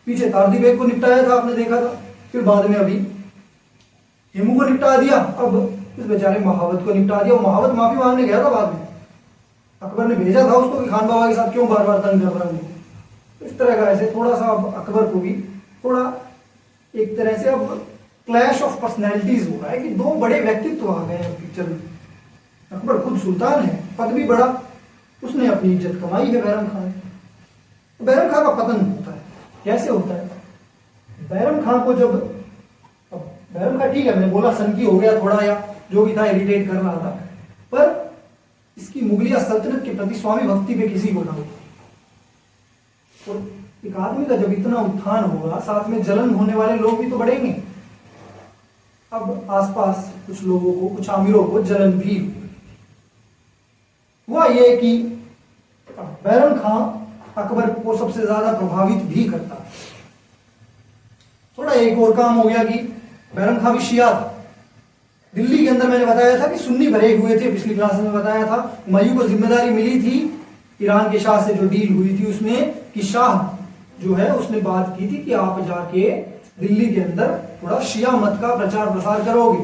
पीछे तारदी बेग को निपटाया था आपने देखा था, फिर बाद में अभी हेमू को निपटा दिया, अब इस बेचारे महावत को निपटा दिया। महावत माफी मांगने गया था बाद में, अकबर ने भेजा था उसको कि खान बाबा के साथ क्यों बार बार तंग कर रहा हूँ। इस तरह का ऐसे थोड़ा सा अब अकबर को भी थोड़ा एक तरह से अब क्लैश ऑफ पर्सनैलिटीज हो रहा है कि दो बड़े व्यक्तित्व आ गए हैं पिक्चर में। अकबर खुद सुल्तान है, पद भी बड़ा, उसने अपनी इज्जत कमाई है बैरम खां ने। बैरम खां का पतन होता है, कैसे होता है? बैरम खां को जब, अब बैरम खां ठीक है मैंने बोला सनकी हो गया थोड़ा या जो भी था इरिटेट कर रहा था, पर इसकी मुगलिया सल्तनत के प्रति स्वामी भक्ति पे किसी को ना होती। और एक आदमी का जब इतना उत्थान होगा साथ में जलन होने वाले लोग भी तो बढ़ेंगे। अब आसपास कुछ लोगों को, कुछ आमिरों को जलन भी हुआ। ये कि बैरम खां अकबर को सबसे ज्यादा प्रभावित भी करता। थोड़ा एक और काम हो गया कि बैरम खां भी शिया था। दिल्ली के अंदर मैंने बताया था कि सुन्नी भरे हुए थे, पिछली क्लास में बताया था। हुमायूं को जिम्मेदारी मिली थी ईरान के शाह से जो डील हुई थी उसमें कि शाह जो है उसने बात की थी कि आप जाके दिल्ली के अंदर थोड़ा शिया मत का प्रचार प्रसार करोगे।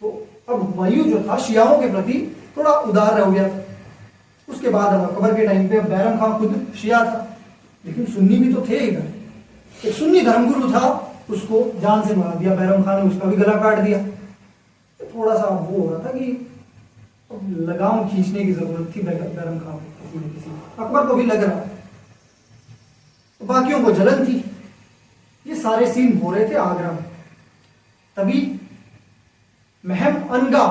तो अब हुमायूं जो था शियाओं के प्रति थोड़ा उदार हो गया था। उसके बाद अब अकबर के टाइम पे बैरम खां खुद शिया था, लेकिन सुन्नी भी तो थे इधर। एक सुन्नी धर्मगुरु था, उसको जान से मार दिया बैरम खां ने, उसका भी गला काट दिया। थोड़ा सा वो हो रहा था कि लगाम खींचने की जरूरत थी बैरम खां को, किसी अकबर को भी लग रहा, बाकियों को जलन थी। ये सारे सीन हो रहे थे आगरा में। तभी महम अनगा,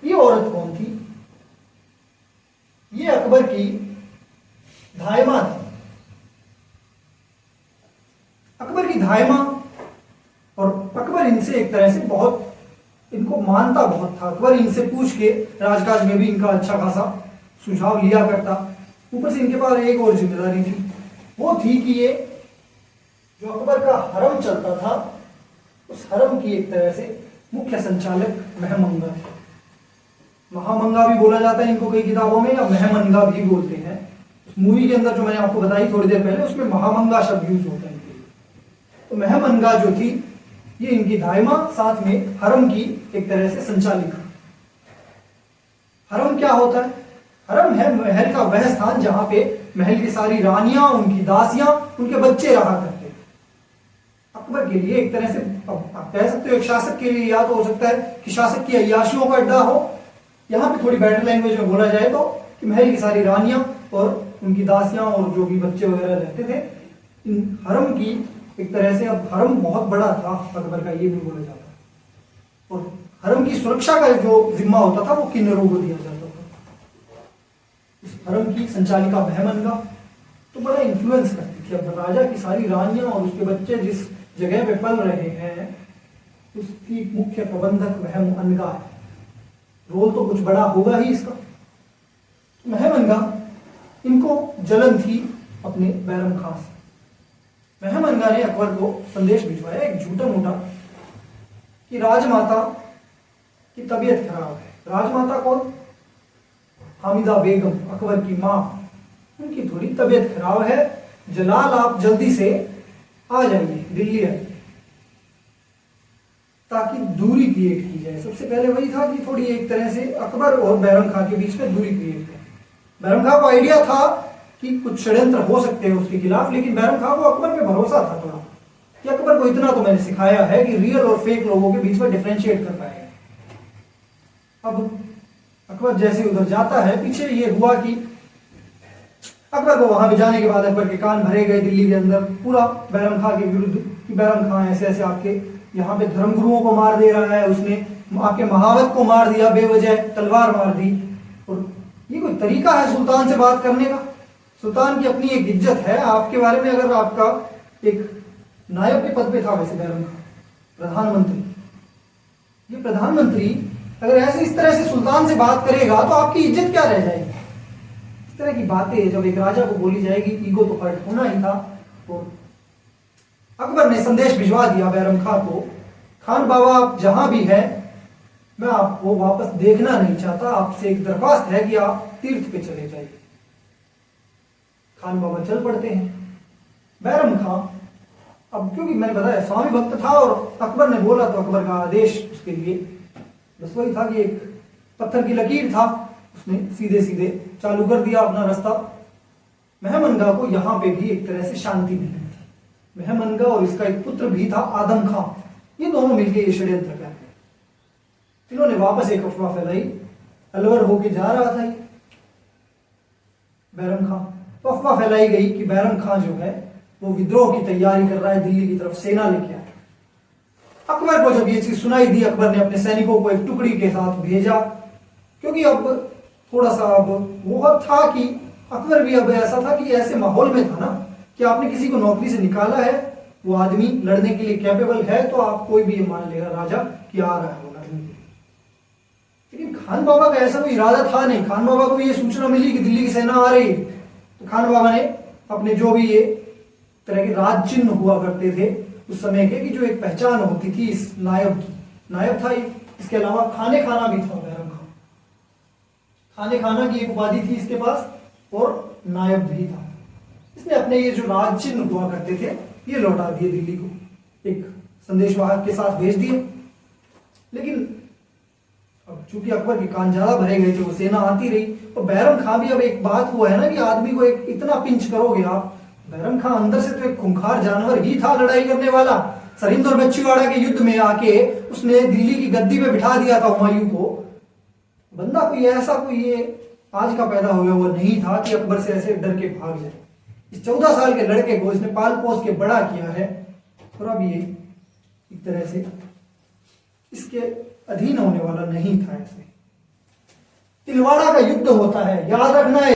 ये औरत कौन थी? ये अकबर की धायमा थी। अकबर की धायमा, और अकबर इनसे एक तरह से बहुत इनको मानता बहुत था। अकबर इनसे पूछ के राजकाज में भी इनका अच्छा खासा सुझाव लिया करता। ऊपर से इनके पास एक और जिम्मेदारी थी, वो थी कि ये जो अकबर का हरम चलता था उस हरम की एक तरह से मुख्य संचालक महमंगा थे। महामंगा भी बोला जाता है इनको कई किताबों में, या महमंगा भी बोलते हैं। उस मूवी के अंदर जो मैंने आपको बताई थोड़ी देर पहले उसमें महामंगा शब्द यूज होता है इनके लिए। तो महमनगा जो थी ये इनकी दाइमा, साथ में हरम की एक तरह से संचालिका। हरम क्या होता है? हरम है महल का वह स्थान जहां पे महल की सारी रानियां, उनकी दासियां, उनके बच्चे रहा करते। अकबर के लिए एक तरह से आप कह सकते हो एक शासक के लिए या तो हो सकता है कि शासक की अय्याशियों का अड्डा हो, यहां पे थोड़ी बेटर लैंग्वेज में बोला जाए तो कि महल की सारी रानियां और उनकी दासियां और जो भी बच्चे वगैरह रहते थे, इन हरम की एक तरह से, अब हरम बहुत बड़ा था अकबर का, ये भी बोला जाता है। और हरम की सुरक्षा का जो जिम्मा होता था वो किन्नरों को दिया जाता था। इस हरम की संचालिका महमनगा तो बड़ा इन्फ्लुएंस करती थी। अब राजा की सारी रानियां और उसके बच्चे जिस जगह पे पल रहे हैं उसकी मुख्य प्रबंधक महमनगा है। रोल तो कुछ बड़ा होगा ही इसका। महमनगा इनको जलन थी अपने बैरम खां से। महमनगा ने अकबर को संदेश भिजवाया एक झूठा मूठा कि राजमाता की तबीयत खराब है। राजमाता कौन? हामिदा बेगम, अकबर की मां। उनकी थोड़ी तबीयत खराब है, जलाल आप जल्दी से आ जाइए, दिल्ली आइए, ताकि दूरी क्रिएट की जाए। सबसे पहले वही था कि थोड़ी एक तरह से अकबर और बैरम खां के बीच में दूरी क्रिएट करें। बैरम खां को आइडिया था कि कुछ षड्यंत्र हो सकते हैं उसके खिलाफ, लेकिन बैरम खां को अकबर पे भरोसा था थोड़ा कि अकबर को इतना तो मैंने सिखाया है कि रियल और फेक लोगों के बीच में डिफरेंशिएट कर पाएगा। अब अकबर जैसे उधर जाता है, पीछे ये हुआ कि अकबर को वहां पे जाने के बाद अकबर के कान भरे गए दिल्ली के अंदर पूरा बैरम खां के विरुद्ध कि बैरम खां ऐसे ऐसे आपके यहाँ पे धर्मगुरुओं को मार दे रहा है, उसने आपके महावत को मार दिया, बेवजह तलवार मार दी। और ये कोई तरीका है सुल्तान से बात करने का? सुल्तान की अपनी एक इज्जत है। आपके बारे में अगर आपका एक नायब के पद पे था वैसे बैरम खां, प्रधानमंत्री, ये प्रधानमंत्री अगर ऐसे इस तरह से सुल्तान से बात करेगा तो आपकी इज्जत क्या रह जाएगी? इस तरह की बातें जब एक राजा को बोली जाएगी, ईगो तो हर्ट होना ही था। तो अकबर ने संदेश भिजवा दिया बैरम खां को, खान बाबा आप जहां भी हैं मैं आपको वापस देखना नहीं चाहता, आपसे एक दरख्वास्त है कि आप तीर्थ पे चले जाइए। खान बाबा चल पड़ते हैं। बैरम खां अब क्योंकि मैंने बताया स्वामी भक्त था और अकबर ने बोला तो अकबर का आदेश उसके लिए बस वही था कि एक पत्थर की लकीर था, उसने सीधे सीधे चालू कर दिया अपना रास्ता। महमनगा को यहां पे भी एक तरह से शांति मिली थी। महमनगा और इसका एक पुत्र भी था आदम खां, ये दोनों मिलकर ये षड्यंत्र करते हैं। इन्होंने वापस एक अफवाह फैलाई, अलवर होके जा रहा था ये बैरम खां, तो अफवाह फैलाई गई कि बैरम खां जो है वो विद्रोह की तैयारी कर रहा है, दिल्ली की तरफ सेना लेके आया। अकबर को जब ये चीज सुनाई दी, अकबर ने अपने सैनिकों को एक टुकड़ी के साथ भेजा, क्योंकि अब थोड़ा सा अब वो था कि अकबर भी अब ऐसा था कि ऐसे माहौल में था ना कि आपने किसी को नौकरी से निकाला है, वो आदमी लड़ने के लिए कैपेबल है, तो आप कोई भी ये मान लेगा राजा कि आ रहा है वो लड़ने के लिए। लेकिन खान बाबा का ऐसा कोई इरादा था नहीं। खान बाबा को भी ये सूचना मिली कि दिल्ली की सेना आ रही है, तो खान बाबा ने अपने जो भी ये तरह के राज चिन्ह हुआ करते थे उस समय के, कि जो एक पहचान होती थी इस नायब की, नायब था ये, इसके अलावा खाने खाना भी था बैरम खां, खाने खाना की एक उपाधि थी इसके पास और नायब भी था। इसने अपने ये जो राज चिन्ह हुआ करते थे ये लौटा दिए दिल्ली को, एक संदेशवाहक के साथ भेज दिए। लेकिन अब चूंकि अकबर के कान ज्यादा भरे गए थे, वो सेना आती रही, और बैरम खां भी अब एक बात हुआ है ना कि आदमी को एक इतना पिंच करोगे आप, बैरम खां अंदर से तो एक खूंखार जानवर ही था, लड़ाई करने वाला। सरिंद और बच्चीवाड़ा के युद्ध में आके उसने दिल्ली की गद्दी पे बिठा दिया था हुमायूं को। बंदा कोई ऐसा कोई ये आज का पैदा हुआ वो नहीं था कि अकबर से ऐसे डर के भाग जाए। इस 14 साल के लड़के को इसने पाल पोस के बड़ा किया है, और अब ये एक तरह से इसके अधीन होने वाला नहीं था। ऐसे तिलवाड़ा का युद्ध होता है, याद रखना है,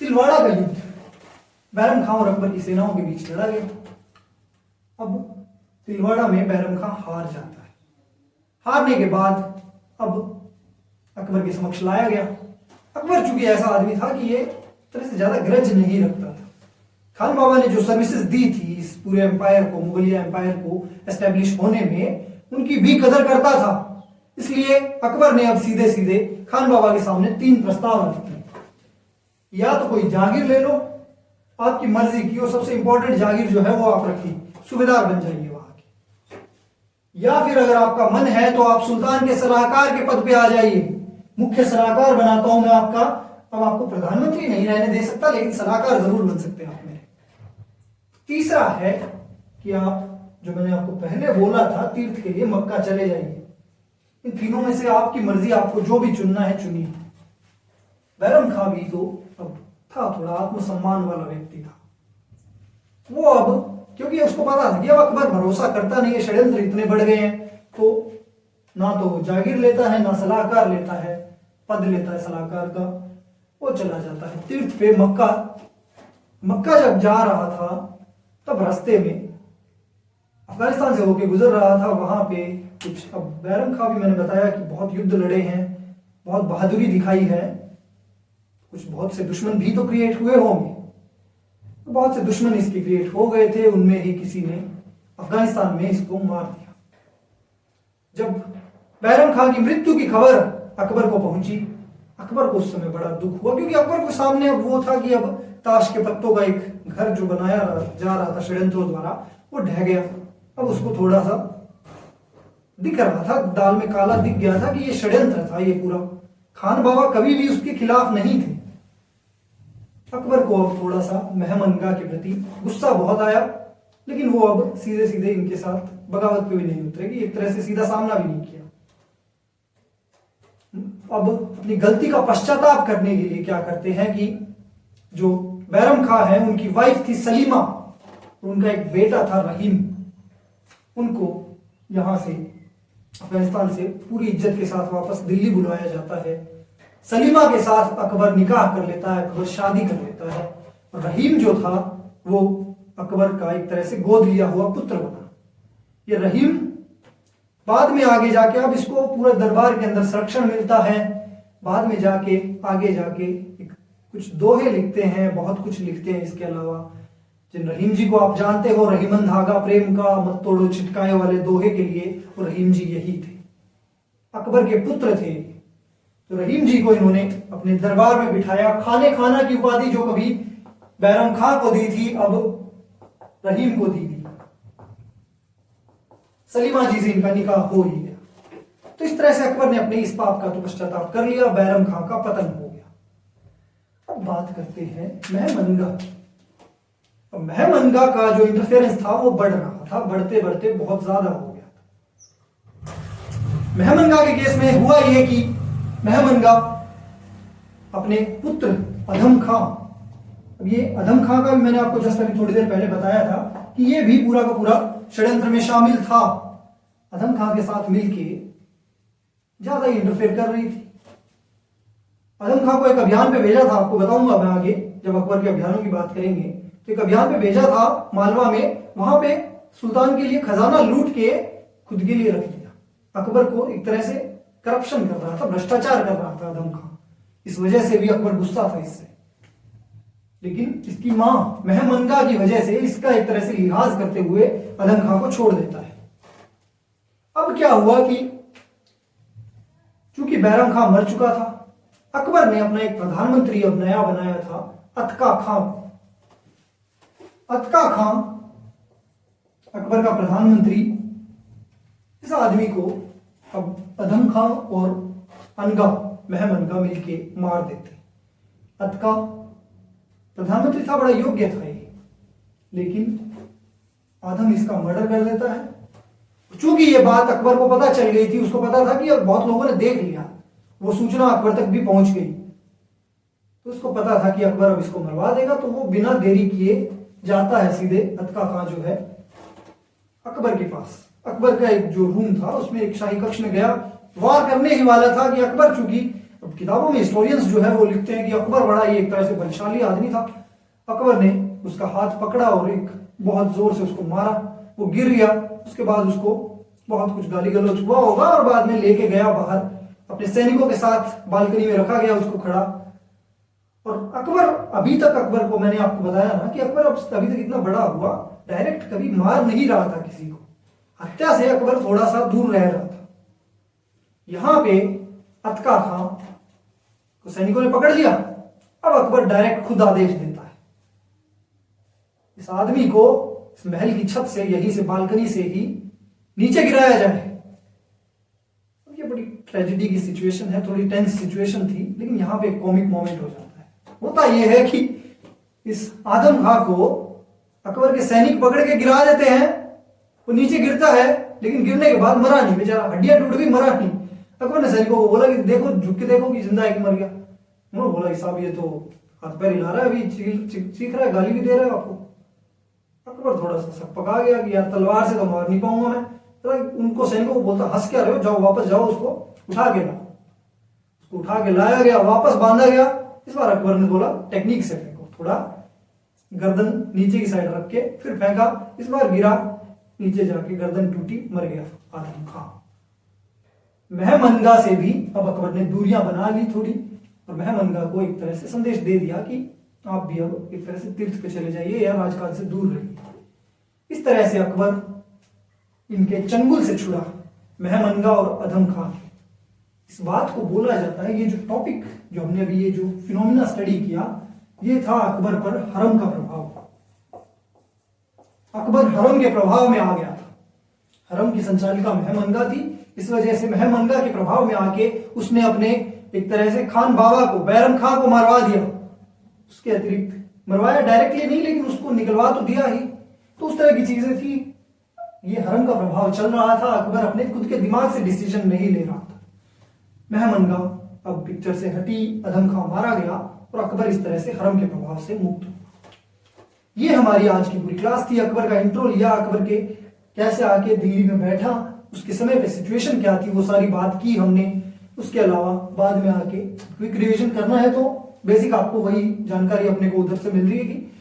तिलवाड़ा का युद्ध बैरम खां और अकबर की सेनाओं के बीच लड़ा गया। अब तिलवाड़ा में बैरम खां हार जाता है। हारने के बाद अब अकबर के समक्ष लाया गया। अकबर चूंकि ऐसा आदमी था कि ये तरह से ज्यादा ग्रज नहीं रखता था। खान बाबा ने जो सर्विसेज दी थी इस पूरे एम्पायर को, मुगलिया एम्पायर को एस्टेब्लिश होने में, उनकी भी कदर करता था। इसलिए अकबर ने अब सीधे सीधे खान बाबा के सामने 3 प्रस्ताव रखे, या तो कोई जागीर ले लो, आपकी मर्जी की और सबसे इंपॉर्टेंट जागीर जो है वो आप रखिए, सूबेदार बन जाइए वहां के। या फिर अगर आपका मन है तो आप सुल्तान के सलाहकार के पद पे आ जाइए, मुख्य सलाहकार बनाता हूं मैं आपका। अब आपको प्रधानमंत्री नहीं रहने दे सकता, लेकिन सलाहकार जरूर बन सकते हैं आप मेरे। तीसरा है कि आप, जो मैंने आपको पहले बोला था, तीर्थ के लिए मक्का चले जाइए। इन तीनों में से आपकी मर्जी, आपको जो भी चुनना है चुनिए। बैरम खां भी तो अब था थोड़ा आत्मसम्मान वाला व्यक्ति था। वो अब, क्योंकि उसको पता था कि अब अकबर भरोसा करता नहीं है, षड्यंत्र इतने बढ़ गए हैं, तो ना तो जागीर लेता है ना सलाहकार लेता है, पद लेता है सलाहकार का, वो चला जाता है तीर्थ पे मक्का। मक्का जब जा रहा था तब रास्ते में अफगानिस्तान से होके गुजर रहा था, वहां पे कुछ, अब बैरम खां भी मैंने बताया कि बहुत युद्ध लड़े हैं, बहुत बहादुरी दिखाई है, कुछ बहुत से दुश्मन भी तो क्रिएट हुए होंगे, तो बहुत से दुश्मन इसके क्रिएट हो गए थे, उनमें ही किसी ने अफगानिस्तान में इसको मार दिया। जब बैरम खां की मृत्यु की खबर अकबर को पहुंची, अकबर को उस समय बड़ा दुख हुआ, क्योंकि अकबर को सामने अब वो था कि अब ताश के पत्तों का एक घर जो बनाया जा रहा था षड्यंत्रों द्वारा, वो ढह गया। अब उसको थोड़ा सा दिख रहा था, दाल में काला दिख गया था कि ये षड्यंत्र था ये पूरा। खान बाबा कभी भी उसके खिलाफ नहीं थे। अकबर को अब थोड़ा सा मेहमनगा के प्रति गुस्सा बहुत आया, लेकिन वो अब सीधे सीधे इनके साथ बगावत पे भी नहीं उतरे, कि एक तरह से सीधा सामना भी नहीं किया। अब अपनी गलती का पश्चाताप करने के लिए क्या करते हैं कि जो बैरम खां है, उनकी वाइफ थी सलीमा, उनका एक बेटा था रहीम, उनको यहां से अफगानिस्तान से पूरी इज्जत के साथ वापस दिल्ली बुलाया जाता है। सलीमा के साथ अकबर निकाह कर लेता है, अकबर शादी कर लेता है। रहीम जो था वो अकबर का एक तरह से गोद लिया हुआ पुत्र बना। ये रहीम बाद में आगे जाके, अब इसको पूरे दरबार के अंदर संरक्षण मिलता है, बाद में जाके आगे जाके कुछ दोहे लिखते हैं, बहुत कुछ लिखते हैं इसके अलावा। जिन रहीम जी को आप जानते हो, रहीमन धागा प्रेम का मत तोड़ो छिटकाए वाले दोहे के लिए वो रहीम जी यही थे, अकबर के पुत्र थे। तो रहीम जी को इन्होंने अपने दरबार में बिठाया। खाने खाना की उपाधि जो कभी बैरम खां को दी थी, अब रहीम को दी गई। सलीमा जी से इनका निकाह हो ही गया। तो इस तरह से अकबर ने अपने इस पाप का तो पश्चाताप कर लिया, बैरम खां का पतन हो गया। अब बात करते हैं मेहमनगा। मेहमनगा का जो इंटरफेरेंस था वो बढ़ रहा था, बढ़ते बढ़ते बहुत ज्यादा हो गया था। मेहमनगा के केस में हुआ यह कि मेहमनगा अपने पुत्र अधम खां, अब ये अधम खां का भी मैंने आपको जस्ट अभी थोड़ी देर पहले बताया था कि ये भी पूरा का पूरा षड्यंत्र में शामिल था। अधम खां के साथ मिलके ज्यादा ही इंटरफेयर कर रही थी। अधम खां को एक अभियान पे भेजा था, आपको बताऊंगा मैं आगे जब अकबर के अभियानों की बात करेंगे। तो एक अभियान पे भेजा था मालवा में, वहां पे सुल्तान के लिए खजाना लूट के खुद के लिए रख दिया। अकबर को एक तरह से करप्शन कर रहा था, भ्रष्टाचार कर रहा था अधम खां। इस वजह से भी अकबर गुस्सा था इससे, लेकिन इसकी मां मेहमनगा की वजह से इसका एक तरह से लिहाज करते हुए अधम खां को छोड़ देता है। अब क्या हुआ कि चूंकि बैरम खां मर चुका था, अकबर ने अपना एक प्रधानमंत्री अब नया बनाया था, अतका खां। अतका खां अकबर का प्रधानमंत्री। इस आदमी को अब अधम खां और अनगा मेहमनगा मिलके मार देते। अतका प्रधानमंत्री था, बड़ा योग्य था ये, लेकिन आदम इसका मर्डर कर देता है। चूंकि ये बात अकबर को पता चल गई थी, उसको पता था कि अब बहुत लोगों ने देख लिया, वो सूचना अकबर तक भी पहुंच गई, तो उसको पता था कि अकबर अब इसको मरवा देगा। तो वो बिना देरी किए जाता है सीधे अतका खां जो है अकबर के पास। अकबर का एक जो रूम था उसमें एक शाही कक्ष में गया, वार करने ही वाला था कि अकबर, चूंकि अब किताबों में हिस्टोरियंस जो है वो लिखते हैं कि अकबर बड़ा ही एक तरह से बलशाली आदमी था। अकबर ने उसका हाथ पकड़ा और एक बहुत जोर से उसको मारा, वो गिर गया। उसके बाद उसको बहुत कुछ गाली गलौज हुआ होगा और बाद में लेके गया बाहर, अपने सैनिकों के साथ बालकनी में रखा गया उसको खड़ा। और अकबर, अभी तक अकबर को मैंने आपको बताया ना कि अकबर अब अभी तक इतना बड़ा हुआ, डायरेक्ट कभी मार नहीं रहा था किसी को, हत्या से अकबर थोड़ा सा दूर रह रहा था। यहां पे अतका खां को सैनिकों ने पकड़ लिया। अब अकबर डायरेक्ट खुद आदेश देता है इस आदमी को इस महल की छत से, यहीं से, बालकनी से ही नीचे गिराया जाए। ये बड़ी ट्रेजेडी की सिचुएशन है, थोड़ी टेंस सिचुएशन थी, लेकिन यहाँ पे एक कॉमिक मोमेंट हो जाता है। होता यह है कि इस आदम खां को अकबर के सैनिक पकड़ के गिरा देते हैं, वो नीचे गिरता है, लेकिन गिरने के बाद मरा नहीं, बेचारा हड्डियां टूट गई, मरा नहीं। अकबर ने सैनिकों को बोला कि देखो, झुक के देखो कि जिंदा है कि मर गया। उन्होंने बोला कि साहब ये तो हाथ पैर हिला रहा है, अभी चीख रहा है, गाली भी दे रहा है आपको। अकबर थोड़ा सा शक पका गया कि यार तलवार से तो मार नहीं पाऊंगा मैं। तो उनको सैनिकों को बोलता, हंस क्या रहे हो, जाओ वापस जाओ, उसको उठा के लाओ। उसको उठा के लाया गया, वापस बांधा गया। इस बार अकबर ने बोला टेक्निक से फेंको, थोड़ा गर्दन नीचे की साइड रख के फिर फेंका। इस बार गिरा, नीचे जाके गर्दन टूटी, मर गया आदम खां। महमनगा से भी अब अकबर ने दूरियां बना ली थोड़ी, और महमनगा को एक तरह से संदेश दे दिया कि आप भी अब एक तरह से तीर्थ पे चले जाइए या राजकाज से दूर रहिए। इस तरह से अकबर इनके चंगुल से छुड़ा, महमनगा और अदम खां। इस बात को बोला जाता है, ये जो टॉपिक जो हमने अभी ये जो फिनोमिना स्टडी किया, ये था अकबर पर हरम का प्रभाव। अकबर हरम के प्रभाव में आ गया था। हरम की संचालिका महमनगा थी, इस वजह से महमनगा के प्रभाव में आके उसने अपने एक तरह से खान बाबा को, बैरम खां को मरवा दिया। उसके अतिरिक्त मरवाया डायरेक्टली नहीं, लेकिन उसको निकलवा तो दिया ही। तो उस तरह की चीजें थी। ये हरम का प्रभाव चल रहा था, अकबर अपने खुद के दिमाग से डिसीजन नहीं ले रहा था। महमनगा अब पिक्चर से हटी, अदम खां मारा गया और अकबर इस तरह से हरम के प्रभाव से मुक्त हुआ। ये हमारी आज की पूरी क्लास थी। अकबर का इंट्रो लिया, अकबर के कैसे आके दिल्ली में बैठा, उसके समय पे सिचुएशन क्या थी, वो सारी बात की हमने। उसके अलावा बाद में आके क्विक रिवीजन करना है तो बेसिक आपको वही जानकारी अपने को उधर से मिल रही है कि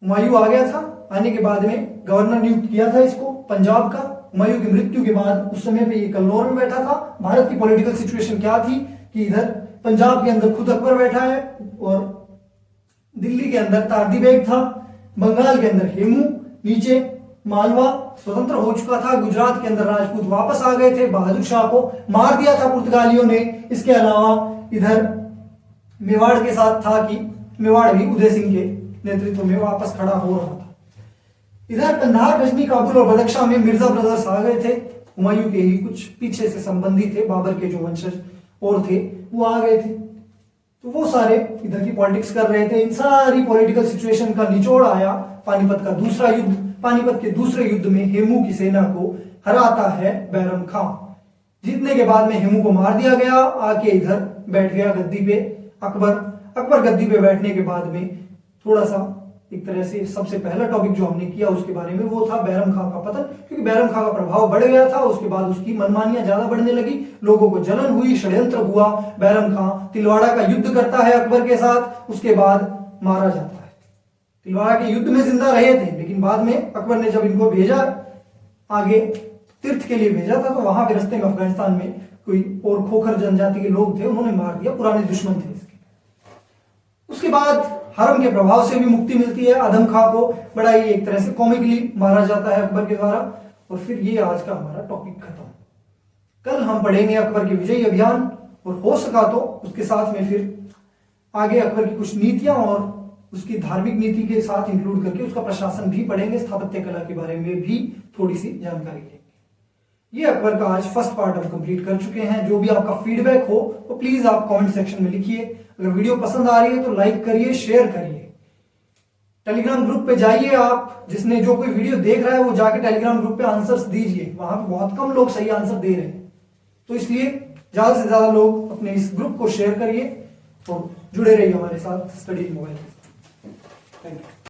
हुमायूं आ गया था, आने के बाद में गवर्नर नियुक्त किया था इसको पंजाब का। हुमायूं की मृत्यु के बाद उस समय पे ये कल्लोर में बैठा था। भारत की पॉलिटिकल सिचुएशन क्या थी कि इधर पंजाब के अंदर खुद अकबर बैठा है और दिल्ली के अंदर तारदी बेग था, बंगाल के अंदर हेमू, नीचे मालवा स्वतंत्र हो चुका था, गुजरात के अंदर राजपूत वापस आ गए थे, बहादुर शाह को मार दिया था पुर्तगालियों ने। इसके अलावा इधर मेवाड़ के साथ था कि मेवाड़ भी उदय सिंह के नेतृत्व में वापस खड़ा हो रहा था। इधर कंधार, गजनी, काबुल और बदख्शां में मिर्जा ब्रदर्स आ गए थे। हुमायूं के ही कुछ पीछे से संबंधी थे, बाबर के जो वंशज और थे वो आ गए थे। तो वो सारे इधर की पॉलिटिक्स कर रहे थे। इन सारी पॉलिटिकल सिचुएशन का निचोड़ आया पानीपत का दूसरा युद्ध। पानीपत के दूसरे युद्ध में हेमू की सेना को हराता है बैरम खां। जीतने के बाद में हेमू को मार दिया गया, आके इधर बैठ गया गद्दी पे अकबर गद्दी पे बैठने के बाद में थोड़ा सा एक तरह से सबसे पहला टॉपिक जो हमने किया उसके बारे में वो था बैरम खां का पतन, क्योंकि बैरम खां का प्रभाव बढ़ गया था। उसके बाद उसकी मनमानियां ज्यादा बढ़ने लगी, लोगों को जलन हुई, षड्यंत्र हुआ। बैरम खां तिलवाड़ा का युद्ध करता है अकबर के साथ, उसके बाद मारा जाता है। तिलवाड़ा के युद्ध में जिंदा रहे थे, लेकिन बाद में अकबर ने जब इनको भेजा आगे तीर्थ के लिए भेजा था, तो वहां पे रस्ते में अफगानिस्तान में कोई और खोखर जनजाति के लोग थे, उन्होंने मार दिया, पुराने दुश्मन थे इसके। उसके बाद हरम के प्रभाव से भी मुक्ति मिलती है। आदम खां को बड़ा ही एक तरह से कॉमिकली मारा जाता है अकबर के द्वारा। और फिर ये आज का हमारा टॉपिक खत्म। कल हम पढ़ेंगे अकबर के विजयी अभियान, और हो सका तो उसके साथ में फिर आगे अकबर की कुछ नीतियां और उसकी धार्मिक नीति के साथ इंक्लूड करके उसका प्रशासन भी पढ़ेंगे। स्थापत्य कला के बारे में भी थोड़ी सी जानकारी लेंगे। ये अकबर का आज फर्स्ट पार्ट हम कंप्लीट कर चुके हैं। जो भी आपका फीडबैक हो तो प्लीज आप कमेंट सेक्शन में लिखिए। अगर वीडियो पसंद आ रही है तो लाइक करिए, शेयर करिए। टेलीग्राम ग्रुप पे जाइए आप, जिसने जो कोई वीडियो देख रहा है वो जाके टेलीग्राम ग्रुप पे आंसर्स दीजिए। वहां पे बहुत कम लोग सही आंसर दे रहे हैं, तो इसलिए ज्यादा से ज्यादा लोग अपने इस ग्रुप को शेयर करिए और जुड़े रहिए हमारे साथ स्टडी मोबाइल। Thank you.